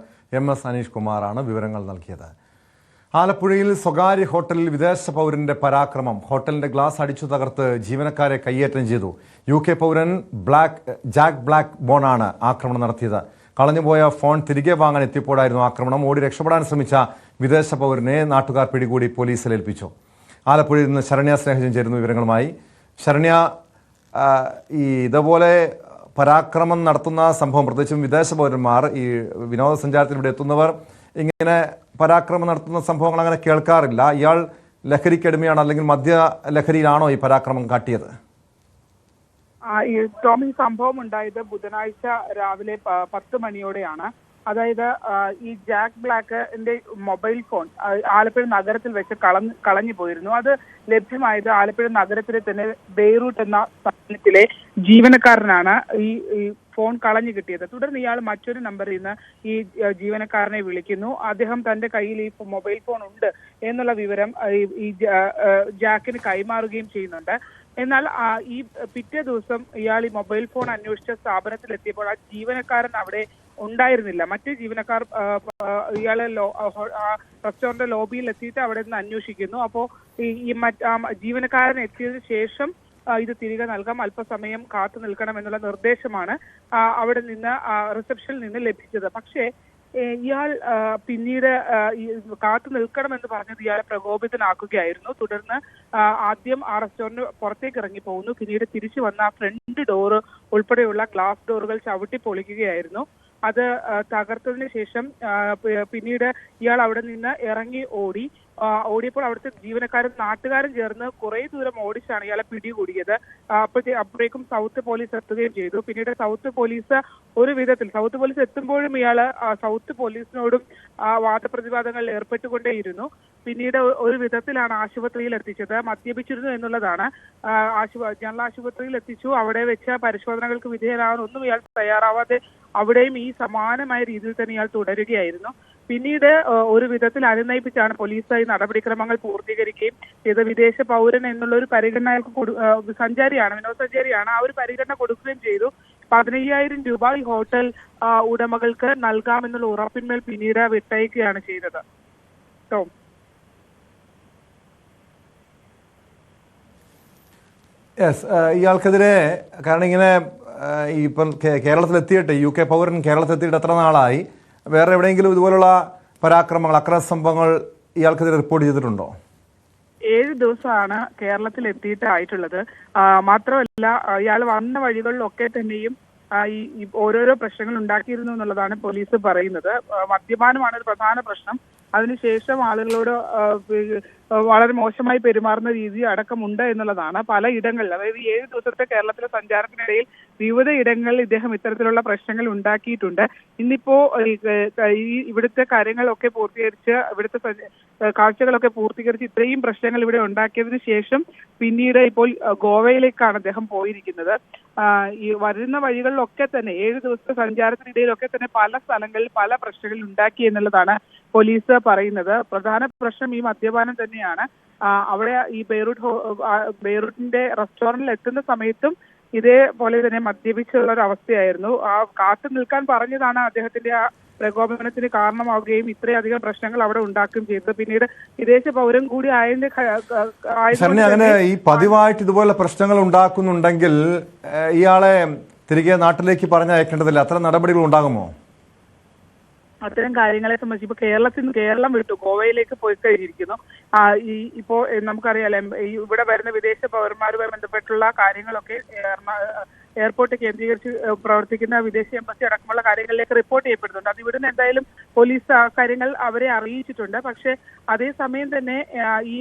MS അനീഷ് കുമാറാണ് വിവരങ്ങൾ നൽകിയത്. ആലപ്പുഴയിൽ സ്വകാര്യ ഹോട്ടലിൽ വിദേശ പൗരന്റെ പരാക്രമം. ഹോട്ടലിന്റെ ഗ്ലാസ് അടിച്ചു തകർത്ത് ജീവനക്കാരെ കയ്യേറ്റം ചെയ്തു. UK പൗരൻ ജാക്ക് ബ്ലാക്ക് ബോണാണ് ആക്രമണം നടത്തിയത്. കളഞ്ഞുപോയ ഫോൺ തിരികെ വാങ്ങാൻ എത്തിയപ്പോഴായിരുന്നു ആക്രമണം. ഓടി രക്ഷപ്പെടാൻ ശ്രമിച്ച വിദേശ പൗരനെ നാട്ടുകാർ പിടികൂടി പോലീസിൽ ഏൽപ്പിച്ചു. ആലപ്പുഴയിൽ നിന്ന് ശരണ്യ സ്നേഹജൻ ചേരുന്നു വിവരങ്ങളുമായി. ശരണ്യ, ഇതുപോലെ പരാക്രമം നടത്തുന്ന സംഭവം, പ്രത്യേകിച്ചും വിദേശ പൗരന്മാർ, ഈ വിനോദസഞ്ചാരത്തിന് ഇവിടെ എത്തുന്നവർ ഇങ്ങനെ പരാക്രമം നടത്തുന്ന സംഭവങ്ങൾ അങ്ങനെ കേൾക്കാറില്ല. ഇയാൾ ലഹരിക്കടിമയാണോ അല്ലെങ്കിൽ മദ്യ ലഹരിയിലാണോ ഈ പരാക്രമം കാട്ടിയത്? ഈ ടോമി, സംഭവം ഉണ്ടായത് ബുധനാഴ്ച രാവിലെ 10 മണിയോടെയാണ്. അതായത് ഈ ജാക്ക് ബ്ലാക്കിന്റെ മൊബൈൽ ഫോൺ ആലപ്പുഴ നഗരത്തിൽ വെച്ച് കളഞ്ഞു പോയിരുന്നു. അത് ലഭ്യമായത് ആലപ്പുഴ നഗരത്തിലെ തന്നെ ബെയ്റൂട്ട് എന്ന സ്ഥാപനത്തിലെ ജീവനക്കാരനാണ് ഈ ഫോൺ കളഞ്ഞു കിട്ടിയത്. തുടർന്ന് ഇയാൾ മറ്റൊരു നമ്പറിൽ നിന്ന് ഈ ജീവനക്കാരനെ വിളിക്കുന്നു. അദ്ദേഹം തന്റെ കയ്യിൽ ഈ മൊബൈൽ ഫോൺ ഉണ്ട് എന്നുള്ള വിവരം ഈ ജാക്കിന് കൈമാറുകയും ചെയ്യുന്നുണ്ട്. എന്നാൽ ഈ പിറ്റേ ദിവസം ഇയാൾ ഈ മൊബൈൽ ഫോൺ അന്വേഷിച്ച സ്ഥാപനത്തിലെത്തിയപ്പോൾ ആ ജീവനക്കാരൻ അവിടെ ഉണ്ടായിരുന്നില്ല. മറ്റ് ജീവനക്കാർ ഇയാളെ റെസ്റ്റോറന്റ് ലോബിയിൽ എത്തിയിട്ട് അവിടെ നിന്ന് അന്വേഷിക്കുന്നു. അപ്പോൾ ഈ ജീവനക്കാരൻ എത്തിയതിനു ശേഷം ഇത് തിരികെ നൽകാം, അല്പസമയം കാത്തു നിൽക്കണം എന്നുള്ള നിർദ്ദേശമാണ് അവിടെ നിന്ന് റിസപ്ഷനിൽ നിന്ന് ലഭിച്ചത്. പക്ഷേ ഇയാൾ പിന്നീട് കാത്തു നിൽക്കണമെന്ന് പറഞ്ഞത് ഇയാളെ പ്രകോപിതനാക്കുകയായിരുന്നു. തുടർന്ന് ആദ്യം ആ റെസ്റ്റോറന്റ് പുറത്തേക്ക് ഇറങ്ങി പോകുന്നു. പിന്നീട് തിരിച്ചു വന്ന ഫ്രണ്ട് ഡോറ് ഉൾപ്പെടെയുള്ള ഗ്ലാസ് ഡോറുകൾ ചവിട്ടി പൊളിക്കുകയായിരുന്നു. അത് തകർത്തതിന് ശേഷം പിന്നീട് ഇയാൾ അവിടെ നിന്ന് ഇറങ്ങി ഓടിയപ്പോൾ അവിടുത്തെ ജീവനക്കാരും നാട്ടുകാരും ചേർന്ന് കുറെ ദൂരം ഓടിച്ചാണ് ഇയാളെ പിടികൂടിയത്. അപ്പോഴേക്കും സൗത്ത് പോലീസ് എത്തുകയും ചെയ്തു. പിന്നീട് സൗത്ത് പോലീസ് എത്തുമ്പോഴും ഇയാള് സൗത്ത് പോലീസിനോടും വാദപ്രതിവാദങ്ങളിൽ ഏർപ്പെട്ടുകൊണ്ടേയിരുന്നു. പിന്നീട് ഒരു വിധത്തിലാണ് ആശുപത്രിയിൽ എത്തിച്ചത്. മദ്യപിച്ചിരുന്നു എന്നുള്ളതാണ്. ജനറൽ ആശുപത്രിയിൽ എത്തിച്ചു. അവിടെ വെച്ച പരിശോധനകൾക്ക് വിധേയരാകാൻ ഒന്നും ഇയാൾ തയ്യാറാവാതെ അവിടെയും ഈ സമാനമായ രീതിയിൽ തന്നെ ഇയാൾ തുടരുകയായിരുന്നു. പിന്നീട് ഒരു വിധത്തിൽ അനുനയിപ്പിച്ചാണ് പോലീസ് ഈ നടപടിക്രമങ്ങൾ പൂർത്തീകരിക്കുകയും ചെയ്ത. വിദേശ പൗരൻ എന്നുള്ള ഒരു പരിഗണന വിനോദസഞ്ചാരിയാണ്, ആ ഒരു പരിഗണന കൊടുക്കുകയും ചെയ്തു. 15,000 രൂപ ഈ ഹോട്ടൽ ഉടമകൾക്ക് നൽകാമെന്നുള്ള ഉറപ്പിന്മേൽ പിന്നീട് വിട്ടയക്കുകയാണ് ചെയ്തത്. ടോം, ഇയാൾക്കെതിരെ കാരണം ഇങ്ങനെ ഇപ്പം കേരളത്തിലെത്തിയിട്ട് UK പൗരൻ കേരളത്തിലെത്തിയിട്ട് എത്ര നാളായി? വേറെ എവിടെയെങ്കിലും ഇതുപോലുള്ള പരാക്രമങ്ങൾ, അക്രമ സംഭവങ്ങൾ ഇയാൾക്കെതിരെ റിപ്പോർട്ട് ചെയ്തിട്ടുണ്ടോ? 7 ദിവസമാണ് കേരളത്തിൽ എത്തിയിട്ടായിട്ടുള്ളത്. മാത്രമല്ല ഇയാൾ വന്ന വഴികളിലൊക്കെ തന്നെയും ഈ ഓരോരോ പ്രശ്നങ്ങൾ ഉണ്ടാക്കിയിരുന്നു എന്നുള്ളതാണ് പോലീസ് പറയുന്നത്. മദ്യപാനമാണ് ഒരു പ്രധാന പ്രശ്നം. അതിനുശേഷം ആളുകളോട് വളരെ മോശമായി പെരുമാറുന്ന രീതി അടക്കമുണ്ട് എന്നുള്ളതാണ്. പലയിടങ്ങളിൽ, അതായത് 7 ദിവസത്തെ കേരളത്തിലെ സഞ്ചാരത്തിനിടയിൽ വിവിധ ഇടങ്ങളിൽ ഇദ്ദേഹം ഇത്തരത്തിലുള്ള പ്രശ്നങ്ങൾ ഉണ്ടാക്കിയിട്ടുണ്ട്. ഇന്നിപ്പോ ഇവിടുത്തെ കാര്യങ്ങളൊക്കെ പൂർത്തീകരിച്ച്, ഇവിടുത്തെ കാഴ്ചകളൊക്കെ പൂർത്തീകരിച്ച് ഇത്രയും പ്രശ്നങ്ങൾ ഇവിടെ ഉണ്ടാക്കിയതിനു ശേഷം പിന്നീട് ഇപ്പോൾ ഗോവയിലേക്കാണ് അദ്ദേഹം പോയിരിക്കുന്നത്. ഈ വരുന്ന വഴികളിലൊക്കെ തന്നെ 7 ദിവസത്തെ സഞ്ചാരത്തിനിടയിലൊക്കെ തന്നെ പല സ്ഥലങ്ങളിൽ പല പ്രശ്നങ്ങൾ ഉണ്ടാക്കി എന്നുള്ളതാണ് പോലീസ് പറയുന്നത്. പ്രധാന പ്രശ്നം ഈ മദ്യപാനം തന്നെയാണ്. അവിടെ ഈ ബെയ്റൂട്ടിന്റെ റെസ്റ്റോറന്റിൽ എത്തുന്ന സമയത്തും ഇതേപോലെ തന്നെ മദ്യപിച്ചുള്ള ഒരു അവസ്ഥയായിരുന്നു. കാത്തു നിൽക്കാൻ പറഞ്ഞതാണ് അദ്ദേഹത്തിന്റെ ആ പ്രകോപനത്തിന് കാരണമാവുകയും ഇത്രയധികം പ്രശ്നങ്ങൾ അവിടെ ഉണ്ടാക്കുകയും ചെയ്തത്. പിന്നീട് വിദേശ പൗരൻ കൂടി അങ്ങനെ ഈ പതിവായിട്ട് ഇതുപോലെ പ്രശ്നങ്ങൾ ഉണ്ടാക്കുന്നുണ്ടെങ്കിൽ ഇയാളെ തിരികെ നാട്ടിലേക്ക് പറഞ്ഞയക്കേണ്ടതില്ല. അത്തരം നടപടികൾ ഉണ്ടാകുമോ? അത്തരം കാര്യങ്ങളെ സംബന്ധിച്ച് ഇപ്പൊ കേരളം വിട്ടു ഗോവയിലേക്ക് പോയി കഴിഞ്ഞിരിക്കുന്നു. ഇപ്പോ നമുക്കറിയാലോ, ഇവിടെ വരുന്ന വിദേശ പൗരന്മാരുമായി ബന്ധപ്പെട്ടുള്ള കാര്യങ്ങളൊക്കെ എയർപോർട്ട് കേന്ദ്രീകരിച്ച് പ്രവർത്തിക്കുന്ന വിദേശ എംബസി അടക്കമുള്ള കാര്യങ്ങളിലേക്ക് റിപ്പോർട്ട് ചെയ്യപ്പെടുന്നുണ്ട്. അത് ഇവിടുന്ന് എന്തായാലും പോലീസ് ആ കാര്യങ്ങൾ അവരെ അറിയിച്ചിട്ടുണ്ട്. പക്ഷെ അതേസമയം തന്നെ ഈ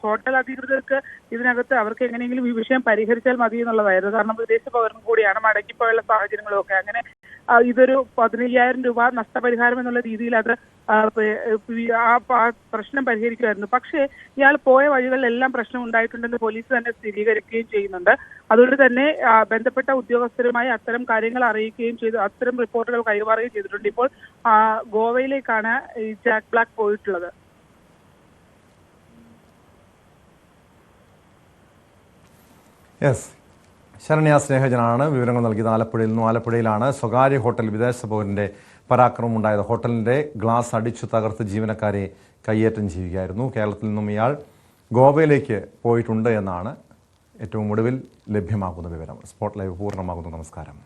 ഹോട്ടൽ അധികൃതർക്ക് ഇതിനകത്ത് അവർക്ക് എങ്ങനെയെങ്കിലും ഈ വിഷയം പരിഹരിച്ചാൽ മതി എന്നുള്ളതായിരുന്നു. കാരണം വിദേശ പൗരൻ കൂടിയാണ്, മടങ്ങിപ്പോയുള്ള സാഹചര്യങ്ങളും ഒക്കെ. അങ്ങനെ ഇതൊരു 15,000 രൂപ നഷ്ടപരിഹാരം എന്നുള്ള രീതിയിൽ അത് ആ പ്രശ്നം പരിഹരിക്കുമായിരുന്നു. പക്ഷേ ഇയാൾ പോയ വഴികളിലെല്ലാം പ്രശ്നം ഉണ്ടായിട്ടുണ്ടെന്ന് പോലീസ് തന്നെ സ്ഥിരീകരിക്കുകയും ചെയ്യുന്നുണ്ട്. അതുകൊണ്ട് തന്നെ ബന്ധപ്പെട്ട ഉദ്യോഗസ്ഥരുമായി അത്തരം കാര്യങ്ങൾ അറിയിക്കുകയും ചെയ്തു, അത്തരം റിപ്പോർട്ടുകൾ കൈമാറുകയും ചെയ്തിട്ടുണ്ട്. ഇപ്പോൾ ഗോവയിലേക്കാണ് ഈ ജാക്ക് ബ്ലാക്ക് പോയിട്ടുള്ളത്. ശരണ്യ സ്നേഹജനാണ് വിവരങ്ങൾ നൽകിയത്. ആലപ്പുഴയിൽ നിന്നും. ആലപ്പുഴയിലാണ് സ്വകാര്യ ഹോട്ടൽ വിദേശ പൗരന്റെ പരാക്രമം ഉണ്ടായത്. ഹോട്ടലിന്റെ ഗ്ലാസ് അടിച്ചു തകർത്ത് ജീവനക്കാരെ കയ്യേറ്റം ചെയ്യുകയായിരുന്നു. കേരളത്തിൽ നിന്നും ഇയാൾ ഗോവയിലേക്ക് പോയിട്ടുണ്ട് എന്നാണ് ഏറ്റവും ഒടുവിൽ ലഭ്യമാകുന്ന വിവരം. സ്പോട്ട് ലൈവ് പൂർണ്ണമാകുന്നു. നമസ്കാരം.